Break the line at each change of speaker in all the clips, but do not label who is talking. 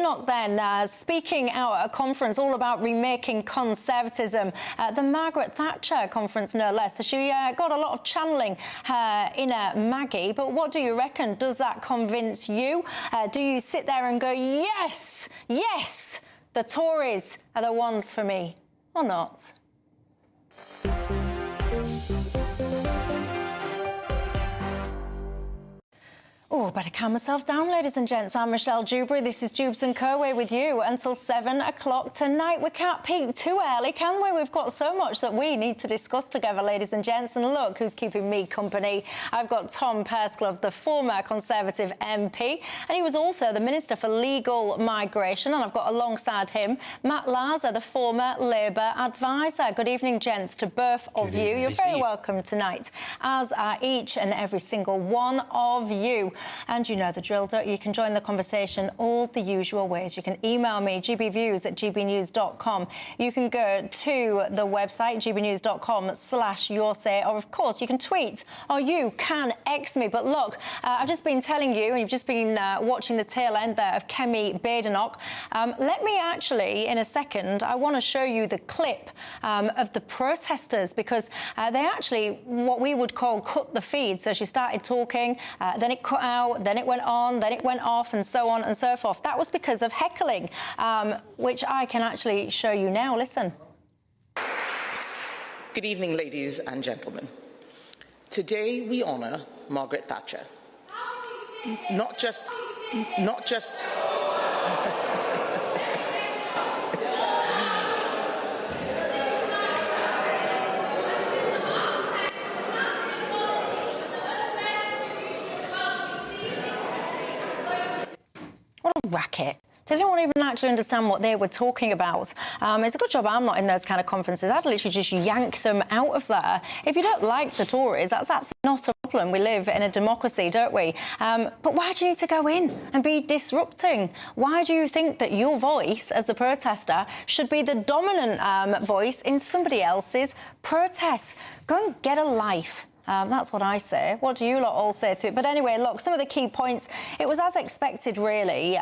Badenoch then, speaking out at a conference all about remaking conservatism, the Margaret Thatcher conference no less. So she got a lot of channeling her inner Maggie, but what do you reckon? Does that convince you? Do you sit there and go, yes, yes, the Tories are the ones for me, or not? Oh, better calm myself down, ladies and gents. I'm Michelle Dewberry. This is Dewbs and Co. We're with you until 7 o'clock tonight. We can't peak too early, can we? We've got so much that we need to discuss together, ladies and gents. And look who's keeping me company. I've got Tom Pursglove, the former Conservative MP, and he was also the Minister for Legal Migration. And I've got alongside him Matt Larser, the former Labour advisor. Good evening, gents, to both of you. You're very welcome tonight, as are each and every single one of you. And you know the drill, don't you? You can join the conversation all the usual ways. You can email me, gbviews@gbnews.com. You can go to the website, gbnews.com/yoursay, or, of course, you can tweet, or you can X me. But look, I've just been telling you, and you've just been watching the tail end there of Kemi Badenoch. Let me actually, in a second, I want to show you the clip of the protesters, because they actually, what we would call, cut the feed. So she started talking, then it cut out, then it went on, then it went off, and so on and so forth. That was because of heckling, which I can actually show you now. Listen.
Good evening, ladies and gentlemen. Today we honour Margaret Thatcher. Not just...
What a racket. They don't even actually understand what they were talking about. It's a good job I'm not in those kind of conferences. I'd literally just yank them out of there. If you don't like the Tories, that's absolutely not a problem. We live in a democracy, don't we? But why do you need to go in and be disrupting? Why do you think that your voice as the protester should be the dominant voice in somebody else's protests? Go and get a life. That's what I say. What do you lot all say to it? But anyway, look, some of the key points. It was as expected, really,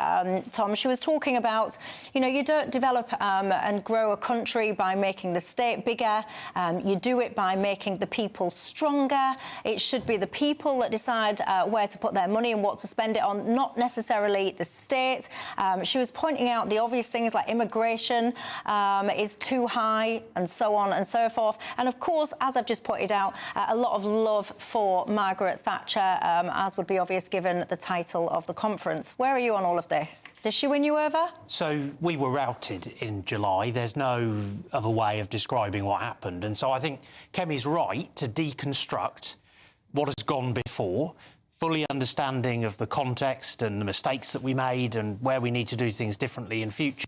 Tom. She was talking about, you know, you don't develop and grow a country by making the state bigger. You do it by making the people stronger. It should be the people that decide where to put their money and what to spend it on, not necessarily the state. She was pointing out the obvious things like immigration is too high and so on and so forth. And, of course, as I've just pointed out, a lot of love for Margaret Thatcher, as would be obvious given the title of the conference. Where are you on all of this? Did she win you over?
So we were routed in July. There's no other way of describing what happened. And so I think Kemi's right to deconstruct what has gone before, fully understanding of the context and the mistakes that we made and where we need to do things differently in future,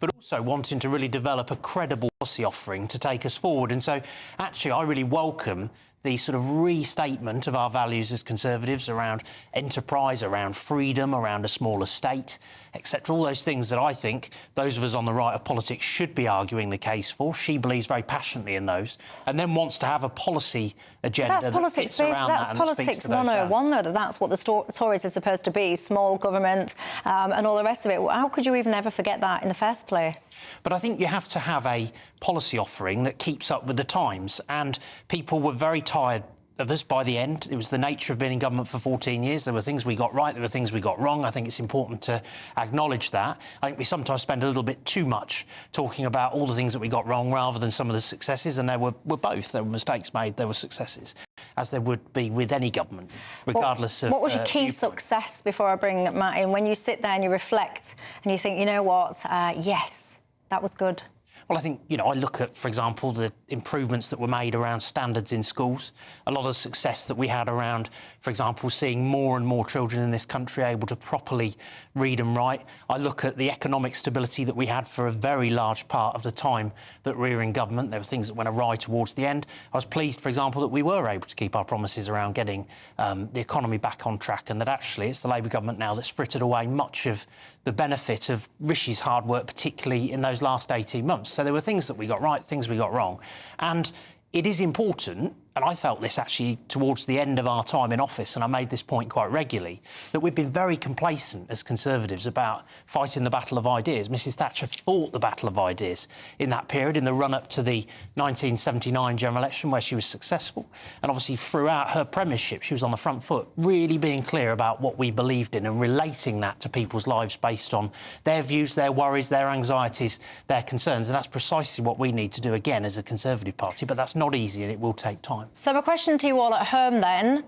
but also wanting to really develop a credible policy offering to take us forward. And so, actually, I really welcome the sort of restatement of our values as Conservatives around enterprise, around freedom, around a smaller state, etc. All those things that I think those of us on the right of politics should be arguing the case for. She believes very passionately in those, and then wants to have a policy agenda
that's politics based. That's politics 101, though. That's what the Tories are supposed to be: small government and all the rest of it. How could you even ever forget that in the first place?
But I think you have to have a policy offering that keeps up with the times, and people were very tired of us by the end. It was the nature of being in government for 14 years. There were things we got right, there were things we got wrong. I think it's important to acknowledge that. I think we sometimes spend a little bit too much talking about all the things that we got wrong rather than some of the successes, and there were both. There were mistakes made, there were successes, as there would be with any government, regardless of...
What was your key success, before I bring Matt in, when you sit there and you reflect and you think, you know what, yes, that was good?
Well, I think, you know, I look at, for example, the improvements that were made around standards in schools, a lot of success that we had around, for example, seeing more and more children in this country able to properly read and write. I look at the economic stability that we had for a very large part of the time that we were in government. There were things that went awry towards the end. I was pleased, for example, that we were able to keep our promises around getting the economy back on track, and that actually it's the Labour government now that's frittered away much of the benefit of Rishi's hard work, particularly in those last 18 months. So there were things that we got right, things we got wrong. And it is important and I felt this actually towards the end of our time in office, and I made this point quite regularly, that we've been very complacent as Conservatives about fighting the battle of ideas. Mrs Thatcher fought the battle of ideas in that period, in the run-up to the 1979 general election, where she was successful. And obviously throughout her premiership, she was on the front foot, really being clear about what we believed in and relating that to people's lives based on their views, their worries, their anxieties, their concerns. And that's precisely what we need to do again as a Conservative Party. But that's not easy and it will take time.
So my question to you all at home then,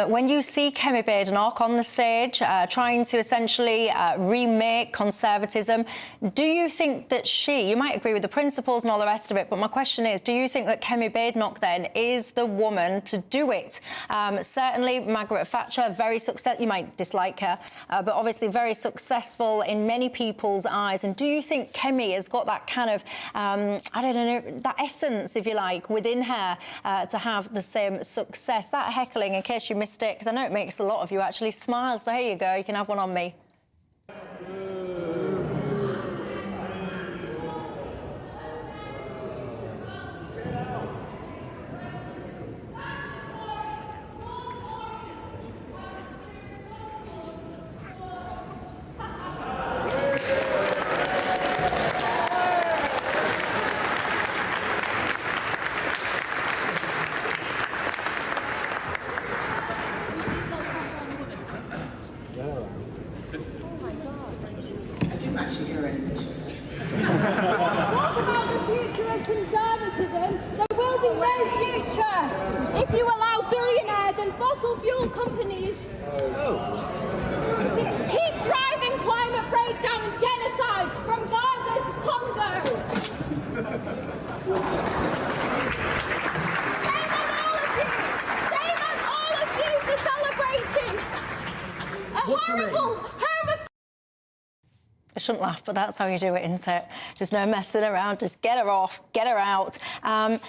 when you see Kemi Badenoch on the stage trying to essentially remake conservatism, do you think that you might agree with the principles and all the rest of it, but my question is, do you think that Kemi Badenoch then is the woman to do it? Certainly Margaret Thatcher, very successful, you might dislike her, but obviously very successful in many people's eyes. And do you think Kemi has got that kind of, I don't know, that essence, if you like, within her to have the same success? That heckling, in case you missed it, because I know it makes a lot of you actually smile, so here you go, you can have one on me.
Actually hear anything she said.
What about the future of conservatism? There will be no future if you allow billionaires and fossil fuel companies to keep driving climate breakdown and genocide from Gaza to Congo. Shame on all of you! Shame on all of you for celebrating a horrible,
I shouldn't laugh, but that's how you do it, isn't it? Just no messing around, just get her off, get her out. I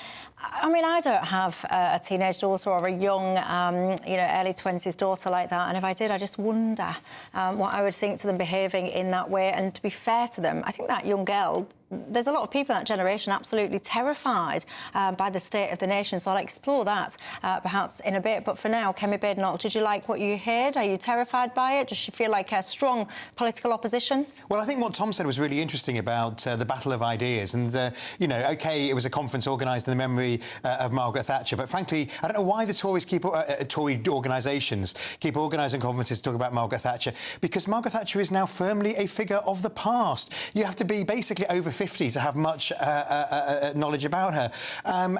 mean, I don't have a teenage daughter or a young, early 20s daughter like that. And if I did, I just wonder what I would think to them behaving in that way. And to be fair to them, I think that young girl, there's a lot of people in that generation absolutely terrified by the state of the nation. So I'll explore that perhaps in a bit. But for now, Kemi Badenoch, did you like what you heard? Are you terrified by it? Does she feel like a strong political opposition?
Well, I think what Tom said was really interesting about the battle of ideas. And, OK, it was a conference organised in the memory of Margaret Thatcher. But frankly, I don't know why the Tories Tory organisations keep organising conferences to talk about Margaret Thatcher, because Margaret Thatcher is now firmly a figure of the past. You have to be basically over 50 to have much knowledge about her. And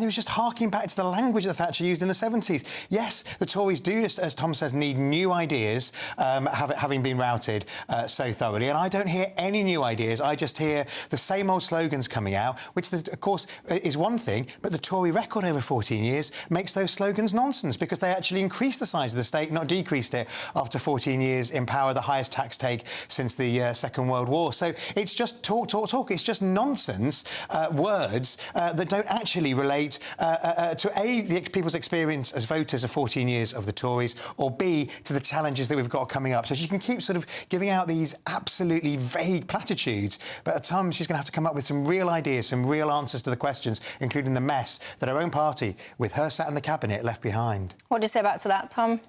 it was just harking back to the language that Thatcher used in the 70s. Yes, the Tories do, just as Tom says, need new ideas, having been routed so thoroughly. And I don't hear any new ideas. I just hear the same old slogans coming out, which, of course, is one thing, but the Tory record over 14 years makes those slogans nonsense, because they actually increased the size of the state, not decreased it, after 14 years in power, the highest tax take since the Second World War. So it's just talk. It's just nonsense words that don't actually relate to A, the people's experience as voters of 14 years of the Tories, or B, to the challenges that we've got coming up. So she can keep sort of giving out these absolutely vague platitudes, but at times she's going to have to come up with some real ideas, some real answers to the questions, including the mess that her own party, with her sat in the cabinet, left behind.
What do you say back to that, Tom?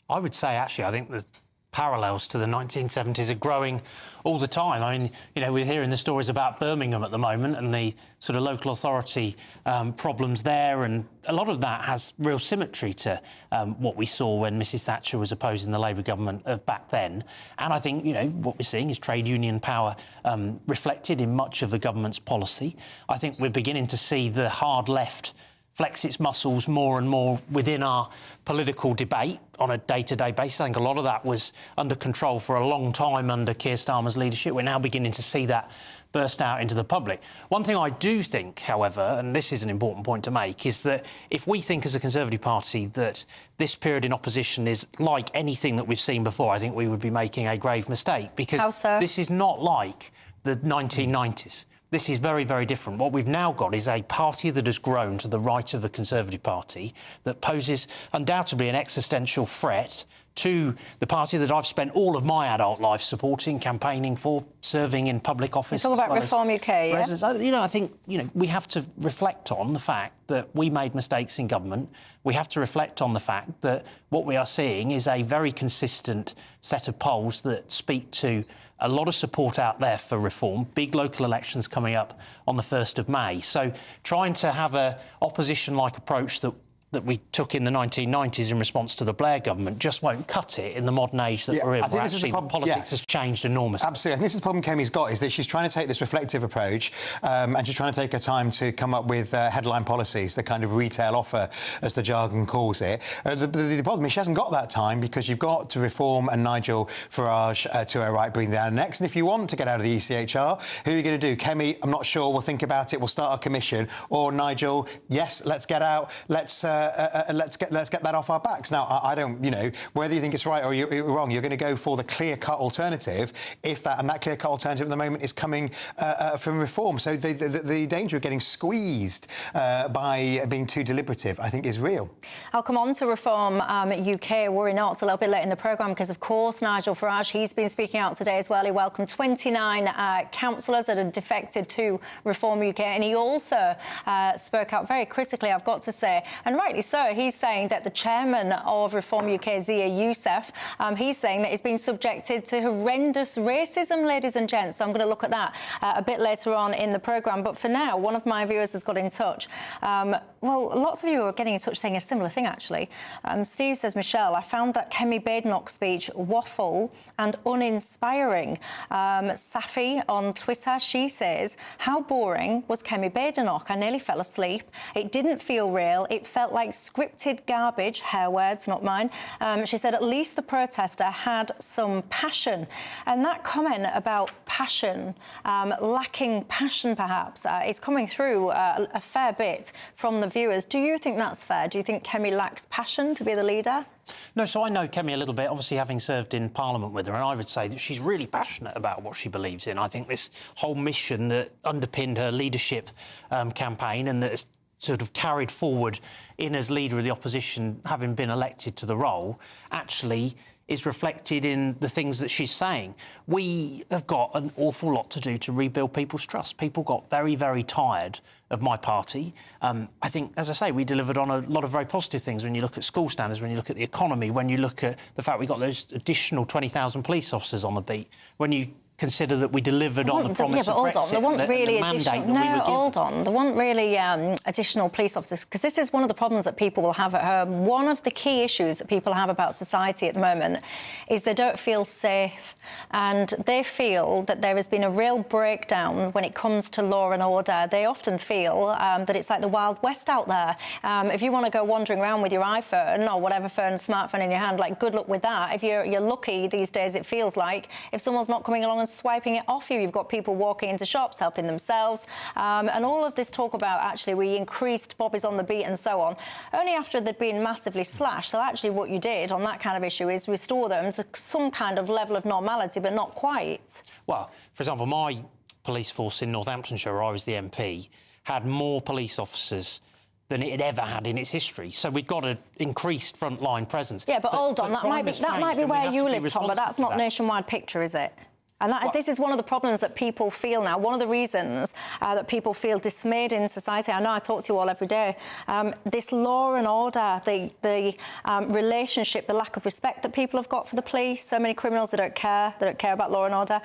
I would say, actually, I think the parallels to the 1970s are growing all the time. I mean, we're hearing the stories about Birmingham at the moment and the sort of local authority problems there, and a lot of that has real symmetry to what we saw when Mrs Thatcher was opposing the Labour government of back then. And I think, what we're seeing is trade union power reflected in much of the government's policy. I think we're beginning to see the hard left flex its muscles more and more within our political debate on a day-to-day basis. I think a lot of that was under control for a long time under Keir Starmer's leadership. We're now beginning to see that burst out into the public. One thing I do think, however, and this is an important point to make, is that if we think as a Conservative Party that this period in opposition is like anything that we've seen before, I think we would be making a grave mistake, because this is not like the 1990s. This is very, very different. What we've now got is a party that has grown to the right of the Conservative Party that poses undoubtedly an existential threat to the party that I've spent all of my adult life supporting, campaigning for, serving in public office.
You talk about Reform UK, yeah?
I think, we have to reflect on the fact that we made mistakes in government. We have to reflect on the fact that what we are seeing is a very consistent set of polls that speak to a lot of support out there for reform, big local elections coming up on the 1st of May. So trying to have a opposition-like approach that we took in the 1990s in response to the Blair government just won't cut it in the modern age that we're in, where actually politics has changed enormously.
Absolutely. I think this is the problem Kemi's got, is that she's trying to take this reflective approach and she's trying to take her time to come up with headline policies, the kind of retail offer, as the jargon calls it. The problem is she hasn't got that time, because you've got to Reform and Nigel Farage to her right breathing down her next. And if you want to get out of the ECHR, who are you going to do? Kemi, I'm not sure. We'll think about it. We'll start a commission. Or Nigel, yes, let's get out. Let's get that off our backs. Now, I don't, whether you think it's right or you're wrong, you're going to go for the clear-cut alternative, and that clear-cut alternative at the moment is coming from Reform. So the danger of getting squeezed by being too deliberative, I think, is real.
I'll come on to Reform UK, worry not, a little bit late in the programme, because, of course, Nigel Farage, he's been speaking out today as well. He welcomed 29 councillors that had defected to Reform UK, and he also spoke out very critically, I've got to say, and rightly so. He's saying that the chairman of Reform UK, Zia Youssef, he's saying that he's been subjected to horrendous racism, ladies and gents. So I'm going to look at that a bit later on in the programme. But for now, one of my viewers has got in touch. Well, lots of you are getting in touch saying a similar thing, actually. Steve says, Michelle, I found that Kemi Badenoch speech waffle and uninspiring. Safi on Twitter, she says, how boring was Kemi Badenoch? I nearly fell asleep. It didn't feel real. It felt like scripted garbage, her words, not mine. She said, at least the protester had some passion. And that comment about passion, lacking passion perhaps, is coming through a fair bit from the viewers. Do you think that's fair? Do you think Kemi lacks passion to be the leader?
No, so I know Kemi a little bit, obviously having served in Parliament with her, and I would say that she's really passionate about what she believes in. I think this whole mission that underpinned her leadership campaign and that has sort of carried forward in as leader of the opposition, having been elected to the role, actually is reflected in the things that she's saying. We have got an awful lot to do to rebuild people's trust. People got very, very tired of my party. I think, as I say, we delivered on a lot of very positive things when you look at school standards, when you look at the economy, when you look at the fact we got those additional 20,000 police officers on the beat, when you consider that we delivered on the promise of Brexit,
there weren't really
additional...
There weren't really additional police officers, because this is one of the problems that people will have at home. One of the key issues that people have about society at the moment is they don't feel safe, and they feel that there has been a real breakdown when it comes to law and order. They often feel that it's like the Wild West out there. If you want to go wandering around with your iPhone or whatever smartphone in your hand, like, good luck with that. If you're lucky these days, it feels like, if someone's not coming along and swiping it off you, you've got people walking into shops, helping themselves, and all of this talk about actually we increased bobbies on the beat and so on, only after they'd been massively slashed. So actually what you did on that kind of issue is restore them to some kind of level of normality, but not quite.
Well, for example, my police force in Northamptonshire, where I was the MP, had more police officers than it had ever had in its history. So we've got an increased frontline presence.
Yeah, but hold on, that might be where you live, Tom, but that's not nationwide picture, is it? And this is one of the problems that people feel now. One of the reasons that people feel dismayed in society, I know I talk to you all every day, this law and order, the relationship, the lack of respect that people have got for the police, so many criminals that don't care about law and order.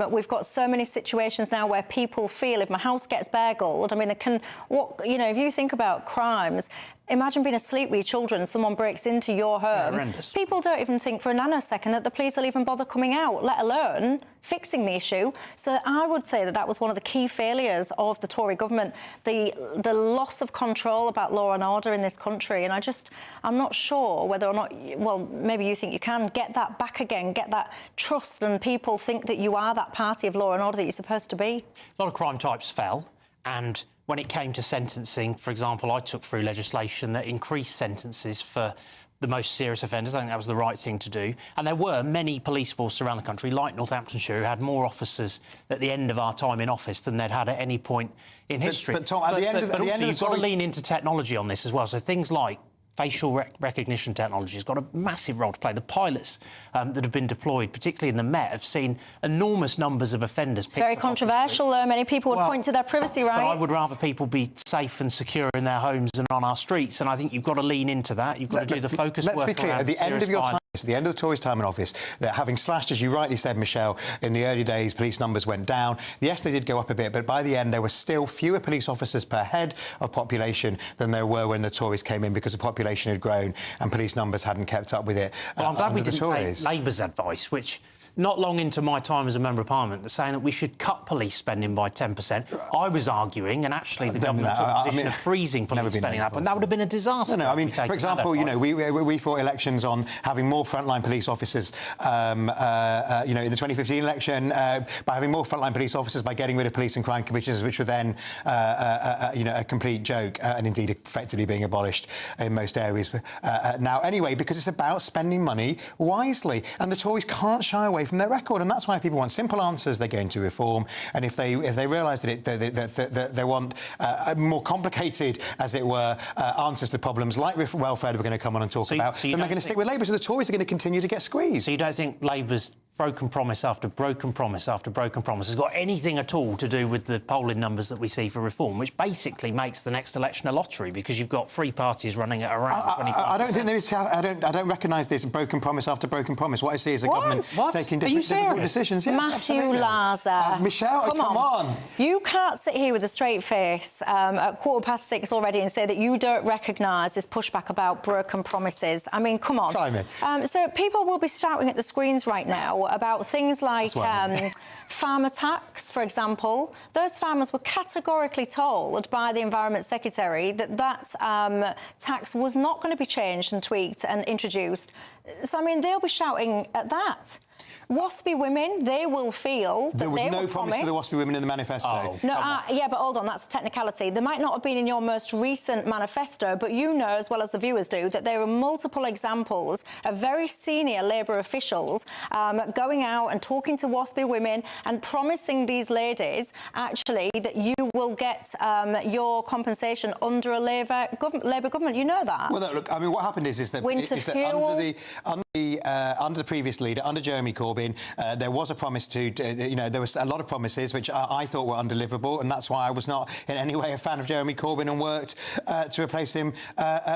We've got so many situations now where people feel if my house gets burgled, I mean, if you think about crimes, imagine being asleep with your children, someone breaks into your home.
Horrendous.
People don't even think for a nanosecond that the police will even bother coming out, let alone fixing the issue. So I would say that was one of the key failures of the Tory government, the loss of control about law and order in this country. And I'm not sure whether or not, well, maybe you think you can get that back again, get that trust, and people think that you are that party of law and order that you're supposed to be.
A lot of crime types fell, and when it came to sentencing, for example, I took through legislation that increased sentences for the most serious offenders. I think that was the right thing to do. And there were many police forces around the country, like Northamptonshire, who had more officers at the end of our time in office than they'd had at any point in history.
But Tom, at the end of
you've got to lean into technology on this as well. So things like facial recognition technology has got a massive role to play. The pilots that have been deployed, particularly in the Met, have seen enormous numbers of offenders.
It's very controversial, though. Many people would point to their privacy rights.
But I would rather people be safe and secure in their homes and on our streets, and I think you've got to lean into that. You've got to do the focus work.
Let's be clear, at the end of your time, at the end of the Tories' time in office, they're having slashed, as you rightly said, Michelle, in the early days, police numbers went down. Yes, they did go up a bit, but by the end, there were still fewer police officers per head of population than there were when the Tories came in, because the population had grown and police numbers hadn't kept up with it.
Well, I'm glad we didn't take Labour's advice, which, not long into my time as a Member of Parliament, saying that we should cut police spending by 10%. I was arguing, and actually the government took a position of freezing police spending that, but that would have been a disaster.
No, I mean, for example, you know, we fought elections on having more frontline police officers, you know, in the 2015 election, by having more frontline police officers, by getting rid of police and crime commissioners, which were then, you know, a complete joke, and indeed effectively being abolished in most areas now. Anyway, because it's about spending money wisely, and the Tories can't shy away from their record, and that's why people want simple answers. They're going to reform, and if they realise that they want more complicated, as it were, answers to problems like welfare that we're going to come on and talk about, then they're going to stick with Labour. So the Tories are going to continue to get squeezed.
So you don't think Labour's broken promise after broken promise after broken promise has got anything at all to do with the polling numbers that we see for reform, which basically makes the next election a lottery because you've got three parties running at around 25%?
I don't think there is. I don't recognise this broken promise after broken promise. What I see is a government taking difficult decisions. Yes,
Matthew Laza.
Michelle, come on.
You can't sit here with a straight face at 6:15 already and say that you don't recognise this pushback about broken promises. I mean, come on.
Try me.
So people will be shouting at the screens right now about things like farmer tax, for example. Those farmers were categorically told by the Environment Secretary that tax was not going to be changed and tweaked and introduced. So, I mean, they'll be shouting at that. WASPy women, they will feel that
there was no promise to the WASPy women in the manifesto.
Oh,
no, yeah, but hold on, that's a technicality. There might not have been in your most recent manifesto, but you know, as well as the viewers do, that there are multiple examples of very senior Labour officials going out and talking to WASPy women and promising these ladies, actually, that you will get your compensation under a Labour government. You know that.
Well, look, I mean, what happened is that under the previous leader, under Jeremy Corbyn, there was a promise you know, there was a lot of promises which I thought were undeliverable, and that's why I was not in any way a fan of Jeremy Corbyn and worked to replace him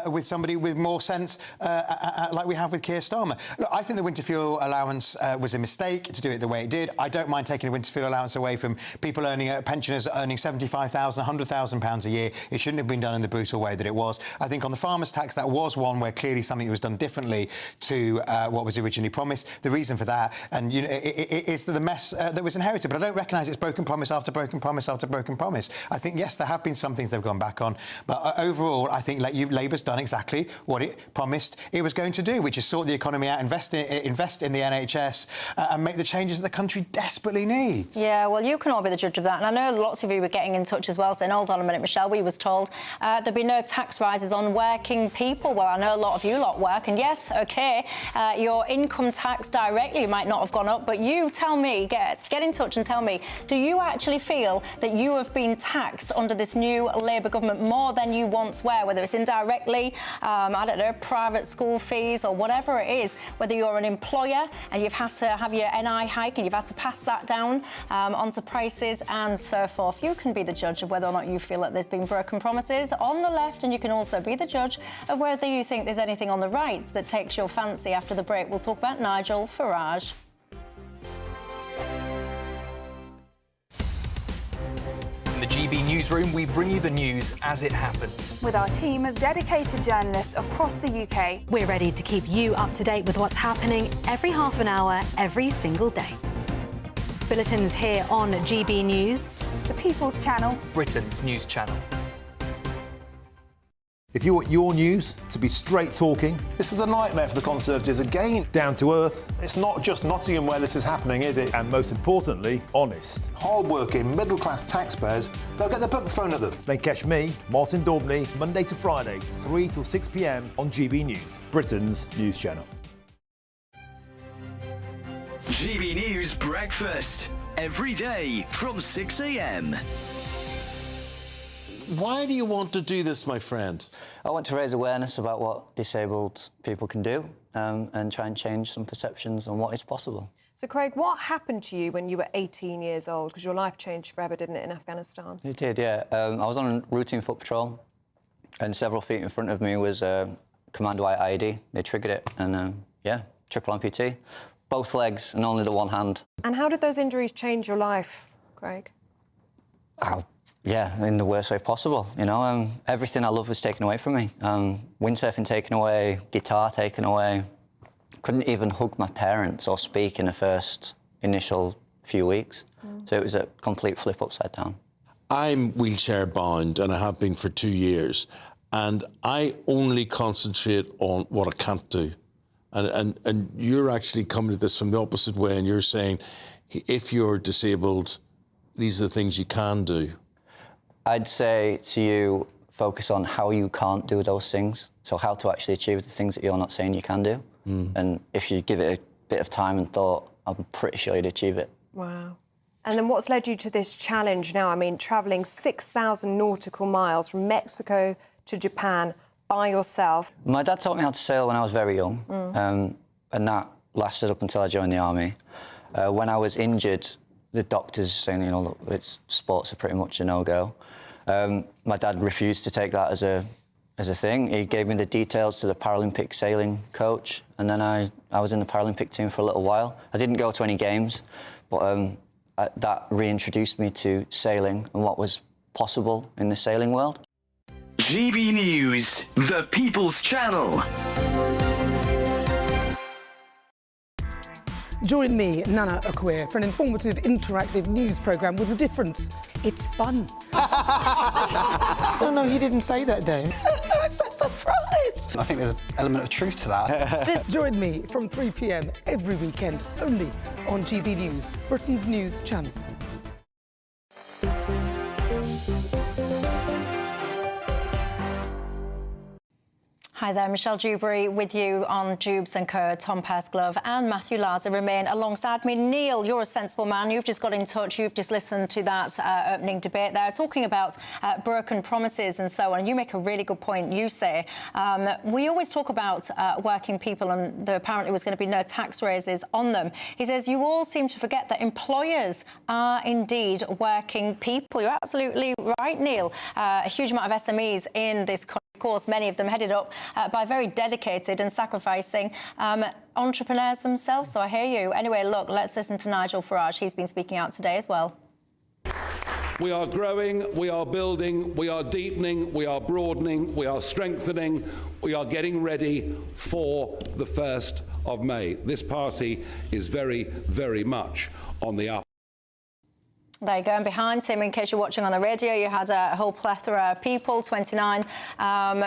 with somebody with more sense, like we have with Keir Starmer. Look, I think the winter fuel allowance was a mistake to do it the way it did. I don't mind taking a winter fuel allowance away from people earning, pensioners earning £75,000, £100,000 a year. It shouldn't have been done in the brutal way that it was. I think on the farmers' tax, that was one where clearly something was done differently to what was originally promised. The reason for that, and you know, it's the mess that was inherited. But I don't recognise it's broken promise after broken promise after broken promise. I think, yes, there have been some things they've gone back on, but overall, I think Labour's done exactly what it promised it was going to do, which is sort the economy out, invest in the NHS, and make the changes that the country desperately needs. Yeah,
well, you can all be the judge of that. And I know lots of you were getting in touch as well, saying, hold on a minute, Michelle, we was told there'd be no tax rises on working people. Well, I know a lot of you lot work, and yes, OK, your income tax directly might not have gone up, but you tell me, get in touch and tell me, do you actually feel that you have been taxed under this new Labour government more than you once were, whether it's indirectly, I don't know, private school fees or whatever it is, whether you're an employer and you've had to have your NI hike and you've had to pass that down onto prices and so forth. You can be the judge of whether or not you feel that there's been broken promises on the left, and you can also be the judge of whether you think there's anything on the right that takes your fancy. After the break, we'll talk about Nigel Farage.
In the GB newsroom, we bring you the news as it happens.
With our team of dedicated journalists across the UK.
We're ready to keep you up to date with what's happening every half an hour, every single day. Bulletins here on GB News,
the People's Channel,
Britain's news channel.
If you want your news to be straight talking...
This is a nightmare for the Conservatives again.
Down to earth.
It's not just Nottingham where this is happening, is it?
And most importantly, honest.
Hard-working, middle-class taxpayers, they'll get the book thrown at them.
Then catch me, Martin Daubney, Monday to Friday, 3 till 6 p.m. on GB News, Britain's news channel.
GB News Breakfast, every day from 6 a.m.
Why do you want to do this, my friend?
I want to raise awareness about what disabled people can do and try and change some perceptions on what is possible.
So, Craig, what happened to you when you were 18 years old? Because your life changed forever, didn't it, in Afghanistan?
It did, yeah. I was on routine foot patrol, and several feet in front of me was a commando IED. They triggered it, and, yeah, triple amputee. Both legs and only the one hand. And
how did those injuries change your life, Craig?
Yeah, in the worst way possible, you know. Everything I loved was taken away from me. Windsurfing taken away, guitar taken away. Couldn't even hug my parents or speak in the first initial few weeks. So it was a complete flip upside down.
I'm wheelchair bound and I have been for 2 years, and I only concentrate on what I can't do. And you're actually coming at this from the opposite way, and you're saying if you're disabled, these are the things you can do.
I'd say to you, focus on how you can't do those things. So how to actually achieve the things that you're not saying you can do. And if you give it a bit of time and thought, I'm pretty sure you'd achieve it.
Wow. And then what's led you to this challenge now? I mean, travelling 6,000 nautical miles from Mexico to Japan by yourself.
My dad taught me how to sail when I was very young, and that lasted up until I joined the army. When I was injured, the doctors saying, you know, look, sports are pretty much a no-go. My dad refused to take that as a thing. He gave me the details to the Paralympic sailing coach, and then I was in the Paralympic team for a little while. I didn't go to any games, but that reintroduced me to sailing and what was possible in the sailing world.
GB News, the People's Channel.
Join me, Nana Akwe, for an informative, interactive news programme with a difference. It's fun.
No, he didn't say that, Dave.
I'm so surprised.
I think there's an element of truth to that.
Join me from 3 p.m. every weekend, only on GB News, Britain's news channel.
Hi there, Michelle Dewberry with you on Dewbs and Kerr. Tom Persglove and Matthew Larser remain alongside me. Neil, you're a sensible man. You've just got in touch. You've just listened to that opening debate there, talking about broken promises and so on. You make a really good point. You say, we always talk about working people, and there apparently was going to be no tax raises on them. He says, you all seem to forget that employers are indeed working people. You're absolutely right, Neil. A huge amount of SMEs in this country. Of course, many of them headed up by very dedicated and sacrificing entrepreneurs themselves. So I hear you. Anyway, look, let's listen to Nigel Farage. He's been speaking out today as well.
We are growing, we are building, we are deepening, we are broadening, we are strengthening, we are getting ready for the 1st of May. This party is very, very much on the up.
There you go. And behind him, in case you're watching on the radio, you had a whole plethora of people, 29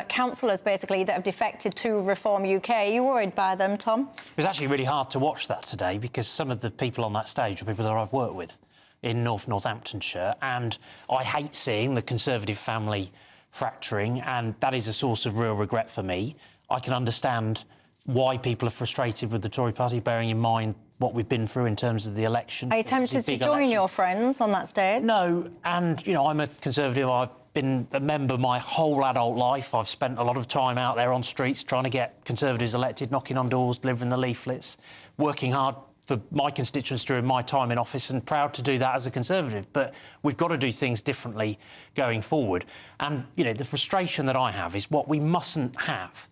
councillors, basically, that have defected to Reform UK. Are you worried by them, Tom?
It was actually really hard to watch that today because some of the people on that stage are people that I've worked with in Northamptonshire, and I hate seeing the Conservative family fracturing, and that is a source of real regret for me. I can understand why people are frustrated with the Tory party, bearing in mind what we've been through in terms of the election.
Are you tempted to join your friends on that stage?
No, and, you know, I'm a Conservative. I've been a member my whole adult life. I've spent a lot of time out there on streets trying to get Conservatives elected, knocking on doors, delivering the leaflets, working hard for my constituents during my time in office, and proud to do that as a Conservative. But we've got to do things differently going forward. And, you know, the frustration that I have is what we mustn't have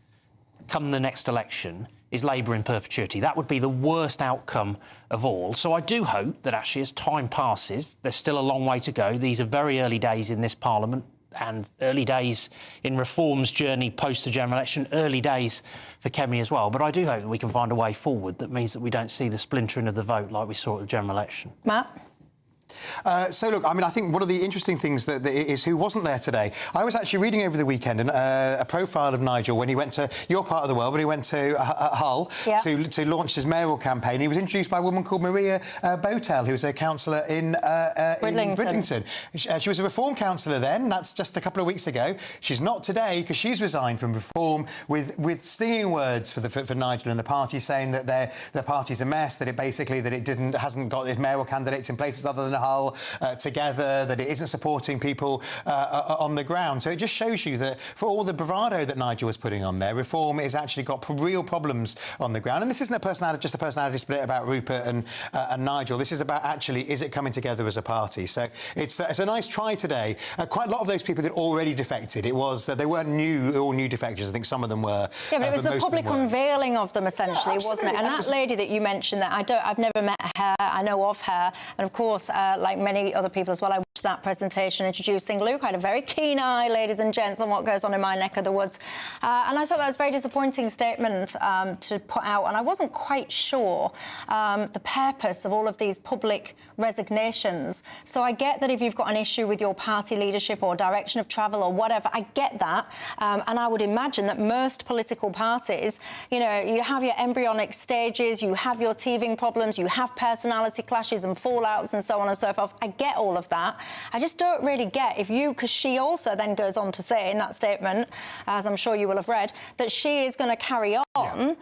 come the next election is Labour in perpetuity. That would be the worst outcome of all. So I do hope that actually as time passes, there's still a long way to go. These are very early days in this Parliament and early days in Reform's journey post the general election, early days for Kemi as well. But I do hope that we can find a way forward that means that we don't see the splintering of the vote like we saw at the general election.
Matt?
So, look, I mean, I think one of the interesting things that is who wasn't there today. I was actually reading over the weekend a profile of Nigel when he went to your part of the world, when he went to Hull to launch his mayoral campaign. He was introduced by a woman called Maria Botel, who was a councillor in Bridlington. She was a Reform councillor then. That's just a couple of weeks ago. She's not today because she's resigned from Reform with stinging words for Nigel and the party, saying that their party's a mess, that it basically hasn't got its mayoral candidates in places other than Hull together, that it isn't supporting people on the ground. So it just shows you that for all the bravado that Nigel was putting on there, Reform has actually got real problems on the ground. And this isn't just a personality split about Rupert and Nigel. This is about actually, is it coming together as a party? So it's a nice try today. Quite a lot of those people had already defected. It was they weren't all new defections. I think some of them were.
Yeah, but it was the public unveiling of them essentially, wasn't it? And that lady that you mentioned, I've never met her. I know of her, and of course, like many other people as well, I watched that presentation introducing Luke. I had a very keen eye, ladies and gents, on what goes on in my neck of the woods, and I thought that was a very disappointing statement to put out. And I wasn't quite sure the purpose of all of these public resignations. So I get that if you've got an issue with your party leadership or direction of travel or whatever, I get that, and I would imagine that most political parties, you know, you have your embryonic stages, you have your teething problems, you have personality clashes and fallouts and so on and so forth. I get all of that. I just don't really get because she also then goes on to say in that statement, as I'm sure you will have read, that she is going to carry on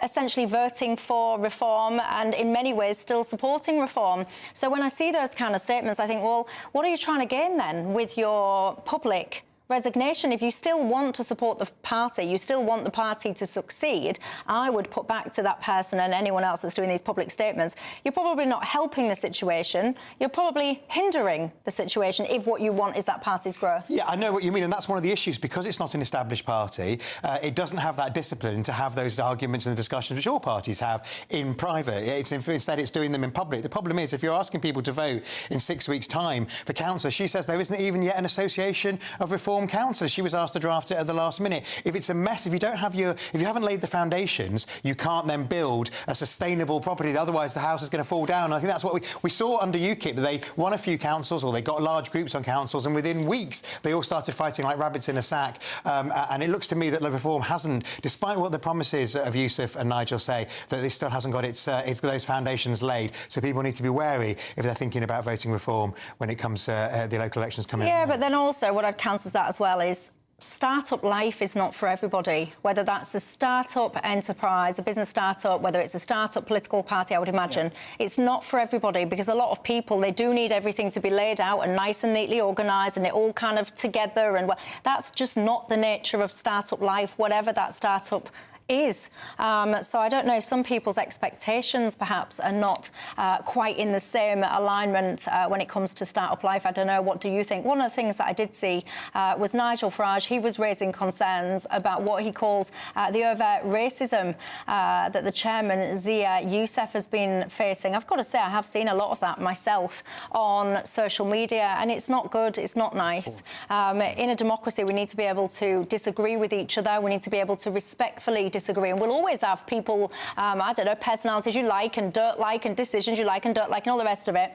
essentially voting for reform and in many ways still supporting reform. So when I see those kind of statements, I think, well, what are you trying to gain then with your public resignation? If you still want to support the party, you still want the party to succeed, I would put back to that person and anyone else that's doing these public statements, you're probably not helping the situation, you're probably hindering the situation if what you want is that party's growth. Yeah, I know what you mean, and that's one of the issues. Because it's not an established party, it doesn't have that discipline to have those arguments and discussions which all parties have in private. Instead, it's doing them in public. The problem is, if you're asking people to vote in 6 weeks' time for council, she says there isn't even yet an association of reform councillors. She was asked to draft it at the last minute. If it's a mess, if you haven't laid the foundations, you can't then build a sustainable property. Otherwise, the house is going to fall down. And I think that's what we saw under UKIP. That they won a few councils, or they got large groups on councils, and within weeks they all started fighting like rabbits in a sack. And it looks to me that Reform hasn't, despite what the promises of Yousaf and Nigel say, that this still hasn't got those foundations laid. So people need to be wary if they're thinking about voting Reform when it comes to the local elections coming up. Yeah, but then also what I'd count as that as well is start-up life is not for everybody, whether that's a start-up enterprise, a business start-up, whether it's a start-up political party, I would imagine. Yeah. It's not for everybody, because a lot of people, they do need everything to be laid out and nice and neatly organised and it all kind of together, and that's just not the nature of start-up life, whatever that start-up is. So I don't know, some people's expectations perhaps are not quite in the same alignment when it comes to start-up life. I don't know, what do you think? One of the things that I did see was Nigel Farage. He was raising concerns about what he calls the overt racism that the chairman, Zia Yousaf, has been facing. I've got to say, I have seen a lot of that myself on social media, and it's not good, it's not nice. In a democracy, we need to be able to disagree with each other. We need to be able to respectfully disagree, and we'll always have people, I don't know, personalities you like and don't like, and decisions you like and don't like, and all the rest of it.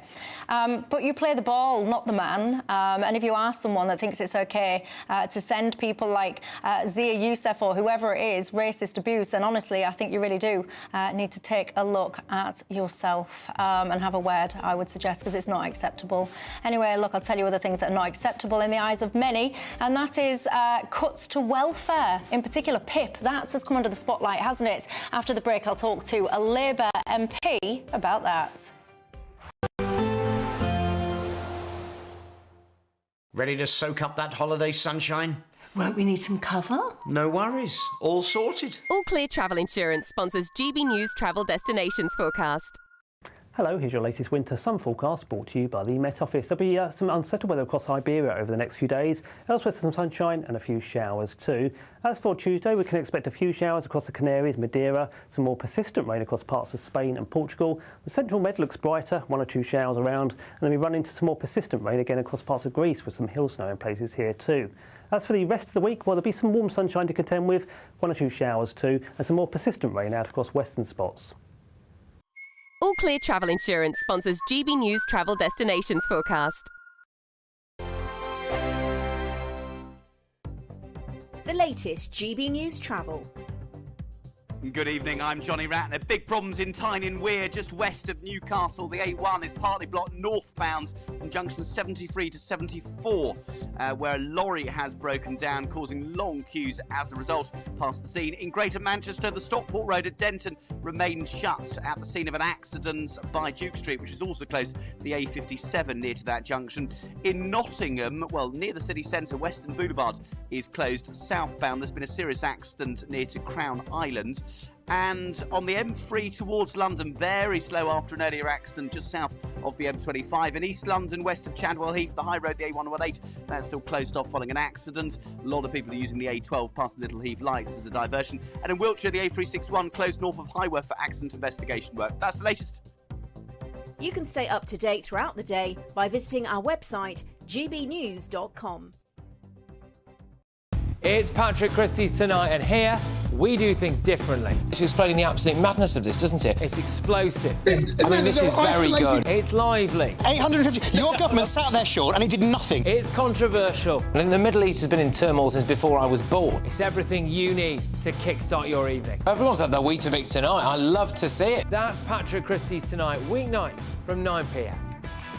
But you play the ball, not the man. And if you are someone that thinks it's OK to send people like Zia Yousaf or whoever it is racist abuse, then honestly, I think you really do need to take a look at yourself and have a word, I would suggest, because it's not acceptable. Anyway, look, I'll tell you other things that are not acceptable in the eyes of many, and that is cuts to welfare, in particular PIP. That has come under the spotlight, hasn't it? After the break, I'll talk to a Labour MP about that.
Ready to soak up that holiday sunshine?
Won't we need some cover?
No worries. All sorted.
All Clear Travel Insurance sponsors GB News Travel Destinations Forecast.
Hello, here's your latest winter sun forecast brought to you by the Met Office. There'll be some unsettled weather across Iberia over the next few days. Elsewhere, some sunshine and a few showers too. As for Tuesday, we can expect a few showers across the Canaries, Madeira, some more persistent rain across parts of Spain and Portugal. The central Med looks brighter, 1 or 2 showers around, and then we run into some more persistent rain again across parts of Greece, with some hill snow in places here too. As for the rest of the week, well, there'll be some warm sunshine to contend with, 1 or 2 showers too, and some more persistent rain out across western spots.
All Clear Travel Insurance sponsors GB News Travel Destinations Forecast.
The latest GB News Travel.
Good evening, I'm Johnny Ratner. Big problems in Tyne and Wear, just west of Newcastle. The A1 is partly blocked northbound from junctions 73 to 74, where a lorry has broken down, causing long queues as a result. Past the scene. In Greater Manchester, the Stockport Road at Denton remains shut at the scene of an accident by Duke Street, which is also close to the A57 near to that junction. In Nottingham, well, near the city centre, Western Boulevard is closed southbound. There's been a serious accident near to Crown Island. And on the M3 towards London, very slow after an earlier accident just south of the M25. In East London, west of Chadwell Heath, the high road, the A118, that's still closed off following an accident. A lot of people are using the A12 past the Little Heath lights as a diversion. And in Wiltshire, the A361 closed north of Highworth for accident investigation work. That's the latest.
You can stay up to date throughout the day by visiting our website, gbnews.com.
It's Patrick Christie's Tonight, and here we do things differently. It's explaining the absolute madness of this, doesn't it? It's explosive. I mean, this is very good. It's lively.
850. Your government sat there, Sean, and it did nothing.
It's controversial. And the Middle East has been in turmoil since before I was born. It's everything you need to kickstart your evening. Everyone's had their Weetabix tonight. I love to see it. That's Patrick Christie's Tonight, weeknights from 9 p.m.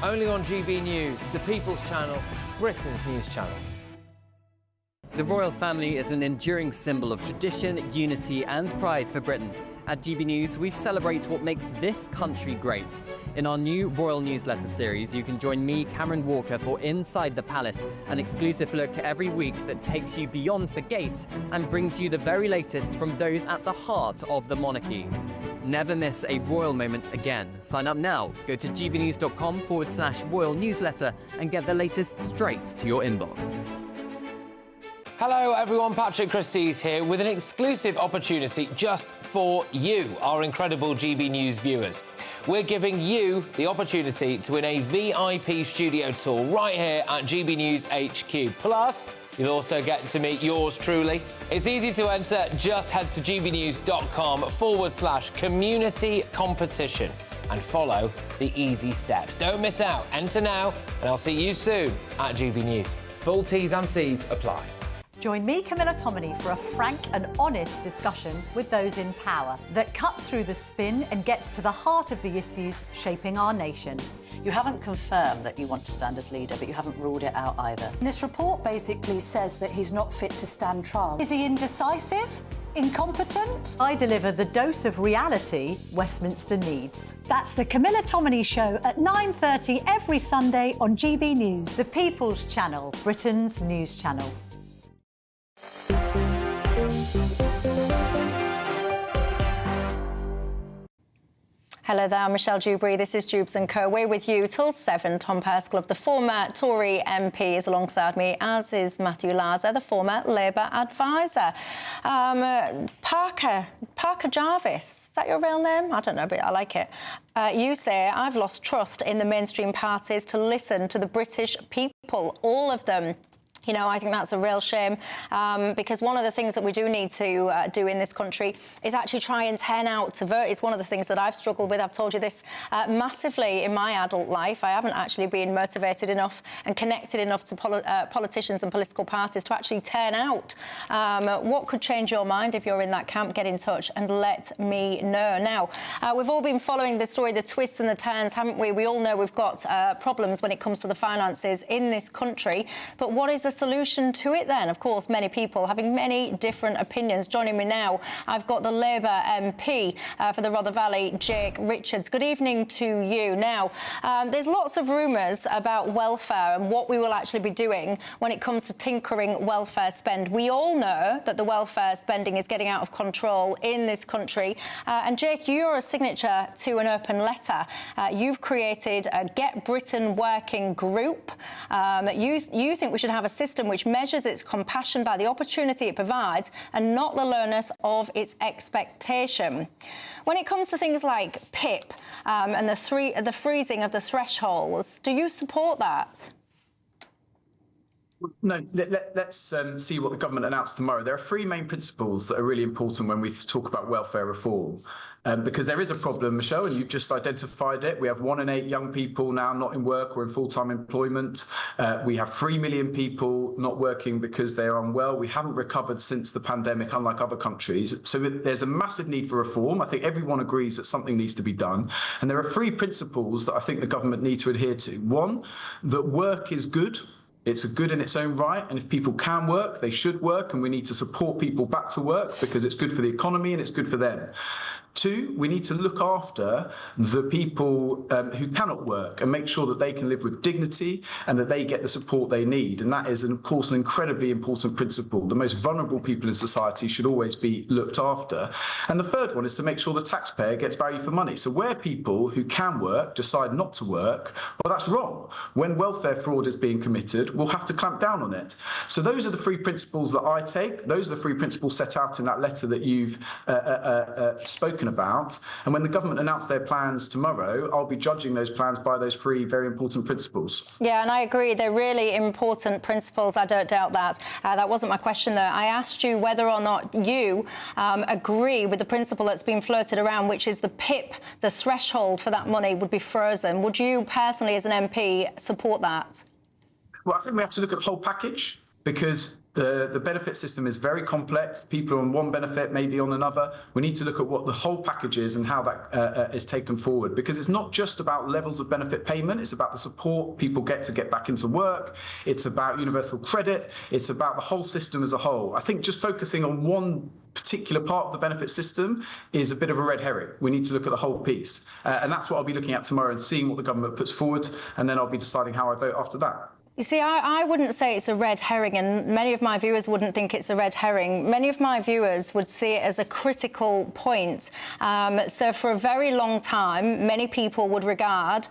Only on GB News, the People's Channel, Britain's news channel.
The royal family is an enduring symbol of tradition, unity and pride for Britain. At GB News, we celebrate what makes this country great. In our new royal newsletter series, you can join me, Cameron Walker, for Inside the Palace, an exclusive look every week that takes you beyond the gates and brings you the very latest from those at the heart of the monarchy. Never miss a royal moment again. Sign up now. Go to gbnews.com/royal newsletter and get the latest straight to your inbox.
Hello everyone, Patrick Christie's here with an exclusive opportunity just for you, our incredible GB News viewers. We're giving you the opportunity to win a VIP studio tour right here at GB News HQ. Plus, you'll also get to meet yours truly. It's easy to enter, just head to gbnews.com/community competition and follow the easy steps. Don't miss out, enter now, and I'll see you soon at GB News. Full T's and C's apply.
Join me, Camilla Tominey, for a frank and honest discussion with those in power that cuts through the spin and gets to the heart of the issues shaping our nation.
You haven't confirmed that you want to stand as leader, but you haven't ruled it out either.
This report basically says that he's not fit to stand trial. Is he indecisive? Incompetent? I deliver the dose of reality Westminster needs. That's the Camilla Tominey Show at 9:30 every Sunday on GB News, the People's Channel, Britain's news channel. Hello there, I'm Michelle Dewberry. This is Dewbs & Co. We're with you till 7. Tom Perskell of the former Tory MP is alongside me, as is Matthew Laza, the former Labour advisor. Parker Jarvis, is that your real name? I don't know, but I like it. You say, I've lost trust in the mainstream parties to listen to the British people, all of them. You know, I think that's a real shame because one of the things that we do need to do in this country is actually try and turn out to vote. It's one of the things that I've struggled with. I've told you this massively in my adult life. I haven't actually been motivated enough and connected enough to politicians and political parties to actually turn out. What could change your mind if you're in that camp? Get in touch and let me know. Now, we've all been following the story, the twists and the turns, haven't we? We all know we've got problems when it comes to the finances in this country. But what is the solution to it then? Of course, many people having many different opinions. Joining me now, I've got the Labour MP for the Rother Valley, Jake Richards. Good evening to you. Now, there's lots of rumours about welfare and what we will actually be doing when it comes to tinkering welfare spend. We all know that the welfare spending is getting out of control in this country. And Jake, you're a signature to an open letter. You've created a Get Britain Working Group. You think we should have a system which measures its compassion by the opportunity it provides and not the lowness of its expectation. When it comes to things like PIP and the freezing of the thresholds, do you support that?
No, let's see what the government announced tomorrow. There are three main principles that are really important when we talk about welfare reform. Because there is a problem, Michelle, and you've just identified it. We have 1 in 8 young people now not in work or in full-time employment. We have 3 million people not working because they are unwell. We haven't recovered since the pandemic, unlike other countries. So there's a massive need for reform. I think everyone agrees that something needs to be done. And there are 3 principles that I think the government need to adhere to. One, that work is good. It's good in its own right, and if people can work, they should work, and we need to support people back to work because it's good for the economy and it's good for them. 2, we need to look after the people who cannot work and make sure that they can live with dignity and that they get the support they need. And that is, of course, an incredibly important principle. The most vulnerable people in society should always be looked after. And the 3rd one is to make sure the taxpayer gets value for money. So where people who can work decide not to work, well, that's wrong. When welfare fraud is being committed, we'll have to clamp down on it. So those are the 3 principles that I take. Those are the 3 principles set out in that letter that you've spoken about. And when the government announce their plans tomorrow, I'll be judging those plans by those 3 very important principles.
Yeah, and I agree. They're really important principles. I don't doubt that. That wasn't my question, though. I asked you whether or not you agree with the principle that's been floated around, which is the PIP, the threshold for that money would be frozen. Would you personally, as an MP, support that?
Well, I think we have to look at the whole package because the benefit system is very complex. People are on one benefit, maybe on another. We need to look at what the whole package is and how that is taken forward, because it's not just about levels of benefit payment. It's about the support people get to get back into work. It's about universal credit. It's about the whole system as a whole. I think just focusing on one particular part of the benefit system is a bit of a red herring. We need to look at the whole piece. And that's what I'll be looking at tomorrow and seeing what the government puts forward. And then I'll be deciding how I vote after that.
You see, I wouldn't say it's a red herring, and many of my viewers wouldn't think it's a red herring. Many of my viewers would see it as a critical point. So for a very long time, many people would regard,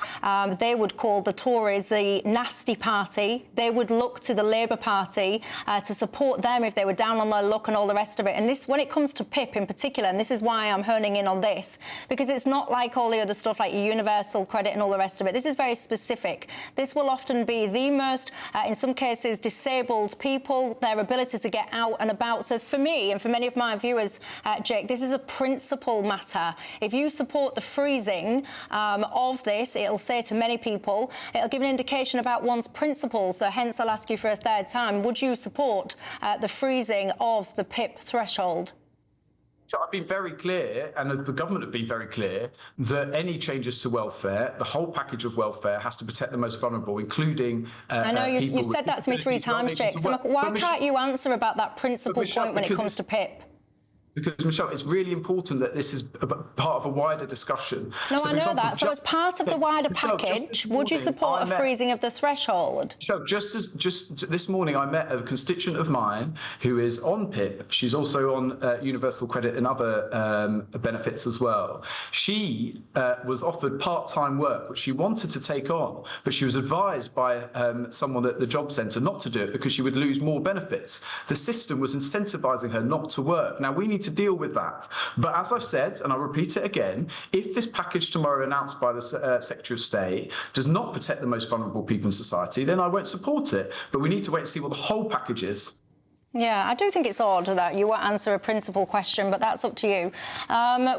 they would call the Tories the nasty party. They would look to the Labour Party to support them if they were down on their luck and all the rest of it. And this, when it comes to PIP in particular, and this is why I'm honing in on this, because it's not like all the other stuff like universal credit and all the rest of it. This is very specific. This will often be the most in some cases, disabled people, their ability to get out and about. So for me and for many of my viewers, Jake, this is a principle matter. If you support the freezing of this, it'll say to many people, it'll give an indication about one's principles. So hence, I'll ask you for a 3rd time, would you support the freezing of the PIP threshold?
I've been very clear, and the government have been very clear, that any changes to welfare, the whole package of welfare, has to protect the most vulnerable, including
I know you've said that to me 3 times, Jake. So why can't you answer about that principal point when it comes to PIP?
Because, Michelle, it's really important that this is part of a wider discussion.
No, I know that. So as part of the wider package, would you support a freezing of the threshold?
So just this morning, I met a constituent of mine who is on PIP. She's also on universal credit and other benefits as well. She was offered part-time work, which she wanted to take on, but she was advised by someone at the job centre not to do it because she would lose more benefits. The system was incentivising her not to work. Now, we need to deal with that. But as I've said, and I'll repeat it again, if this package tomorrow announced by the Secretary of State does not protect the most vulnerable people in society, then I won't support it. But we need to wait and see what the whole package is.
Yeah, I do think it's odd that you won't answer a principal question, but that's up to you.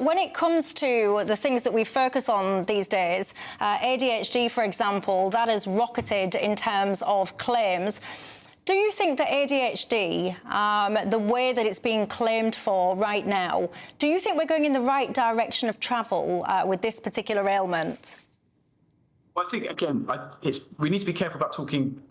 When it comes to the things that we focus on these days, ADHD, for example, that has rocketed in terms of claims. Do you think that ADHD, the way that it's being claimed for right now, do you think we're going in the right direction of travel with this particular ailment?
Well, I think, again, we need to be careful about talking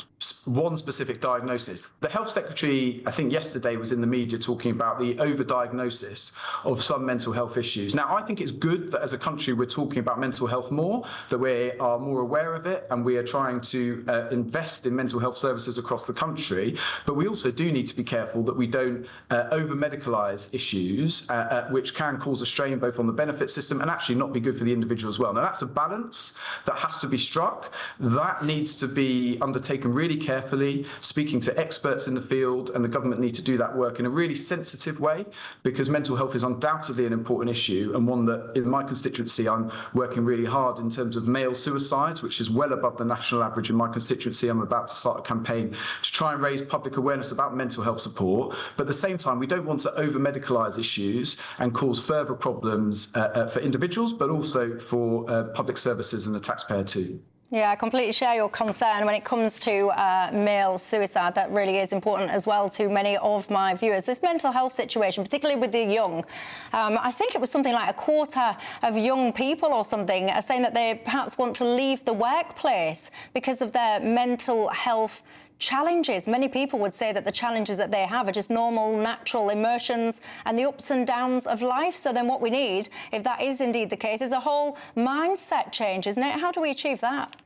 one specific diagnosis. The Health Secretary, I think yesterday, was in the media talking about the overdiagnosis of some mental health issues. Now, I think it's good that as a country we're talking about mental health more, that we are more aware of it, and we are trying to invest in mental health services across the country. But we also do need to be careful that we don't over-medicalise issues, which can cause a strain both on the benefit system and actually not be good for the individual as well. Now, that's a balance that has to be struck. That needs to be undertaken really really carefully, speaking to experts in the field, and the government need to do that work in a really sensitive way, because mental health is undoubtedly an important issue, and one that in my constituency I'm working really hard in terms of male suicides, which is well above the national average in my constituency. I'm about to start a campaign to try and raise public awareness about mental health support, but at the same time we don't want to over-medicalise issues and cause further problems for individuals, but also for public services and the taxpayer too.
Yeah, I completely share your concern when it comes to male suicide. That really is important as well to many of my viewers. This mental health situation, particularly with the young, I think it was something like a quarter of young people or something are saying that they perhaps want to leave the workplace because of their mental health challenges. Many people would say that the challenges that they have are just normal, natural emotions and the ups and downs of life. So then what we need, if that is indeed the case, is a whole mindset change, isn't it? How do we achieve that?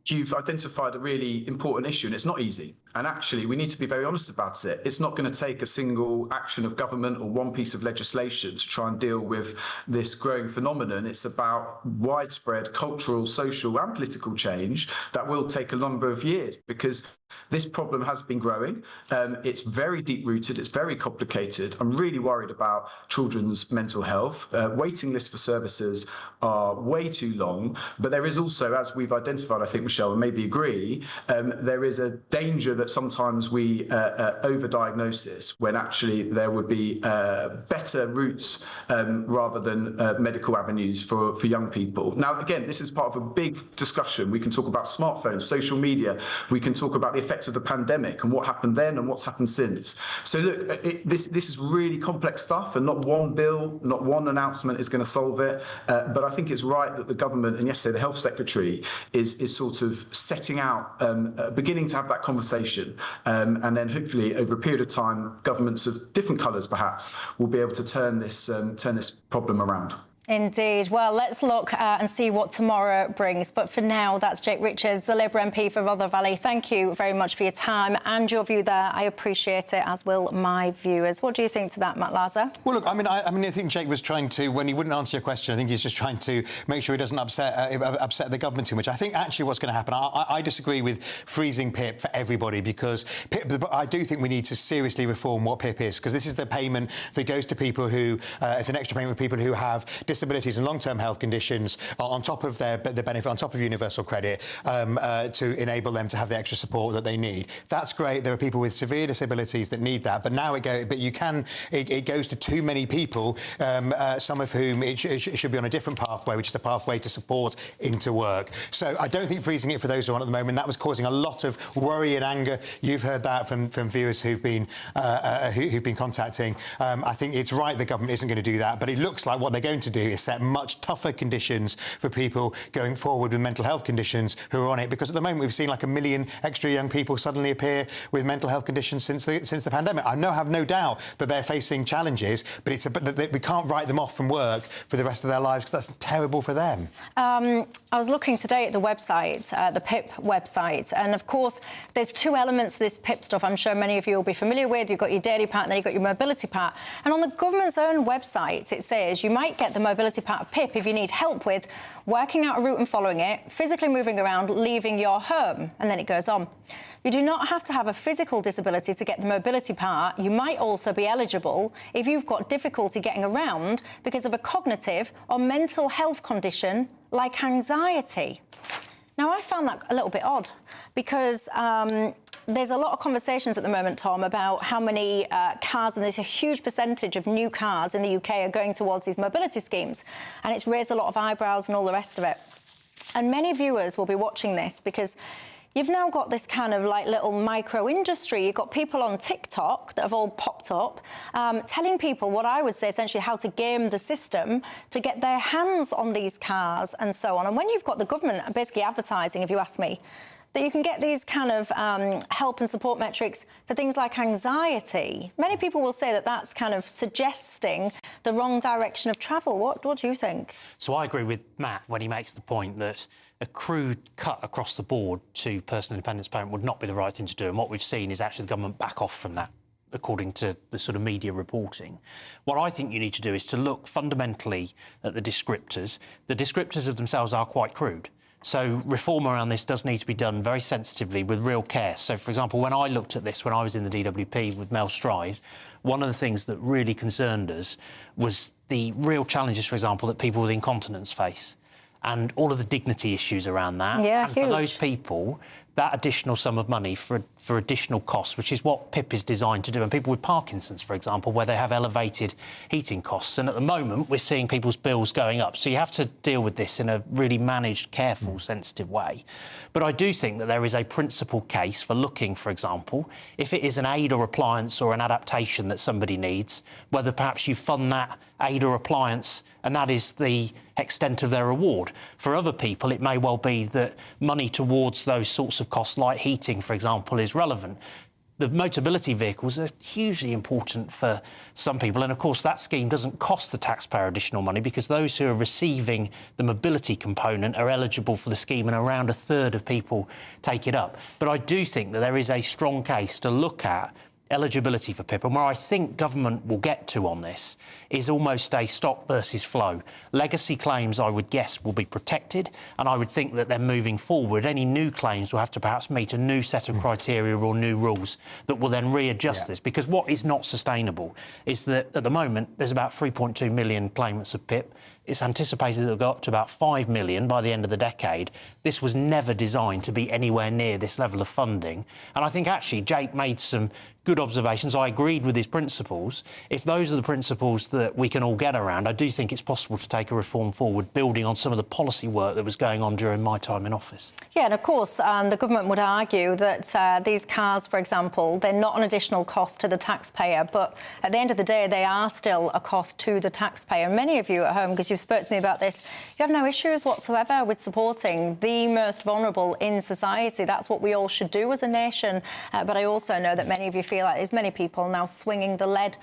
You've identified a really important issue, and it's not easy. And actually, we need to be very honest about it. It's not going to take a single action of government or one piece of legislation to try and deal with this growing phenomenon. It's about widespread cultural, social and political change that will take a number of years, because this problem has been growing. It's very deep-rooted. It's very complicated. I'm really worried about children's mental health. Waiting lists for services are way too long. But there is also, as we've identified, I think, Michelle, and maybe agree, there is a danger that sometimes we overdiagnose this, when actually there would be better routes rather than medical avenues for young people. Now, again, this is part of a big discussion. We can talk about smartphones, social media. We can talk about the effects of the pandemic and what happened then and what's happened since. So look, this is really complex stuff, and not one bill, not one announcement is going to solve it. But I think it's right that the government, and yesterday the Health Secretary, is sort of setting out, beginning to have that conversation. And then hopefully over a period of time, governments of different colours perhaps will be able to turn this problem around.
Indeed. Well, let's look and see what tomorrow brings. But for now, that's Jake Richards, the Labour MP for Rother Valley. Thank you very much for your time and your view there. I appreciate it, as will my viewers. What do you think to that, Matt Laza?
Well, look, I think Jake was trying to, when he wouldn't answer your question, I think he's just trying to make sure he doesn't upset the government too much. I think actually what's going to happen, I disagree with freezing PIP for everybody, because I do think we need to seriously reform what PIP is, because this is the payment that goes to people who, it's an extra payment for people who have disabilities and long-term health conditions on top of the benefit, on top of universal credit, to enable them to have the extra support that they need. That's great. There are people with severe disabilities that need that, but now it goes to too many people, some of whom it should be on a different pathway, which is the pathway to support into work. So I don't think freezing it for those who are on at the moment, that was causing a lot of worry and anger. You've heard that from viewers who've been contacting. I think it's right the government isn't going to do that, but it looks like what they're going to do is set much tougher conditions for people going forward with mental health conditions who are on it, because at the moment we've seen like 1 million extra young people suddenly appear with mental health conditions since the pandemic. I have no doubt that they're facing challenges, but we can't write them off from work for the rest of their lives, because that's terrible for them.
I was looking today at the website, the PIP website, and of course there's two elements to this PIP stuff I'm sure many of you will be familiar with. You've got your daily part and then you've got your mobility part. And on the government's own website it says you might get the mobility part of PIP if you need help with working out a route and following it, physically moving around, leaving your home, and then it goes on. You do not have to have a physical disability to get the mobility part. You might also be eligible if you've got difficulty getting around because of a cognitive or mental health condition like anxiety. Now, I found that a little bit odd, because there's a lot of conversations at the moment, Tom, about how many cars, and there's a huge percentage of new cars in the UK are going towards these mobility schemes, and it's raised a lot of eyebrows and all the rest of it. And many viewers will be watching this because you've now got this kind of like little micro industry. You've got people on TikTok that have all popped up telling people what I would say essentially how to game the system to get their hands on these cars and so on. And when you've got the government basically advertising, if you ask me, that you can get these kind of help and support metrics for things like anxiety, many people will say that that's kind of suggesting the wrong direction of travel. What do you think?
So I agree with Matt when he makes the point that a crude cut across the board to personal independence payment would not be the right thing to do. And what we've seen is actually the government back off from that, according to the sort of media reporting. What I think you need to do is to look fundamentally at the descriptors. The descriptors of themselves are quite crude. So reform around this does need to be done very sensitively with real care. So, for example, when I looked at this when I was in the DWP with Mel Stride, one of the things that really concerned us was the real challenges, for example, that people with incontinence face and all of the dignity issues around that.
Yeah,
and
huge.
for those people, that additional sum of money for additional costs, which is what PIP is designed to do. And people with Parkinson's, for example, where they have elevated heating costs. And at the moment, we're seeing people's bills going up. So you have to deal with this in a really managed, careful, sensitive way. But I do think that there is a principal case for looking, for example, if it is an aid or appliance or an adaptation that somebody needs, whether perhaps you fund that aid or appliance and that is the extent of their reward. For other people, it may well be that money towards those sorts of costs, like heating, for example, is relevant. The mobility vehicles are hugely important for some people. And, of course, that scheme doesn't cost the taxpayer additional money because those who are receiving the mobility component are eligible for the scheme, and around a third of people take it up. But I do think that there is a strong case to look at eligibility for PIP, and where I think government will get to on this is almost a stock versus flow. Legacy claims, I would guess, will be protected, and I would think that then moving forward, any new claims will have to perhaps meet a new set of criteria or new rules that will then readjust this, because what is not sustainable is that at the moment there's about 3.2 million claimants of PIP. It's anticipated that it'll go up to about 5 million by the end of the decade. This was never designed to be anywhere near this level of funding. And I think actually Jake made some good observations. I agreed with his principles. If those are the principles that we can all get around, I do think it's possible to take a reform forward, building on some of the policy work that was going on during my time in office.
Yeah, and of course, the government would argue that these cars, for example, they're not an additional cost to the taxpayer, but at the end of the day, they are still a cost to the taxpayer. Many of you at home, because you've spoke to me about this, you have no issues whatsoever with supporting the most vulnerable in society. That's what we all should do as a nation. But I also know that many of you feel like there's many people now swinging the lead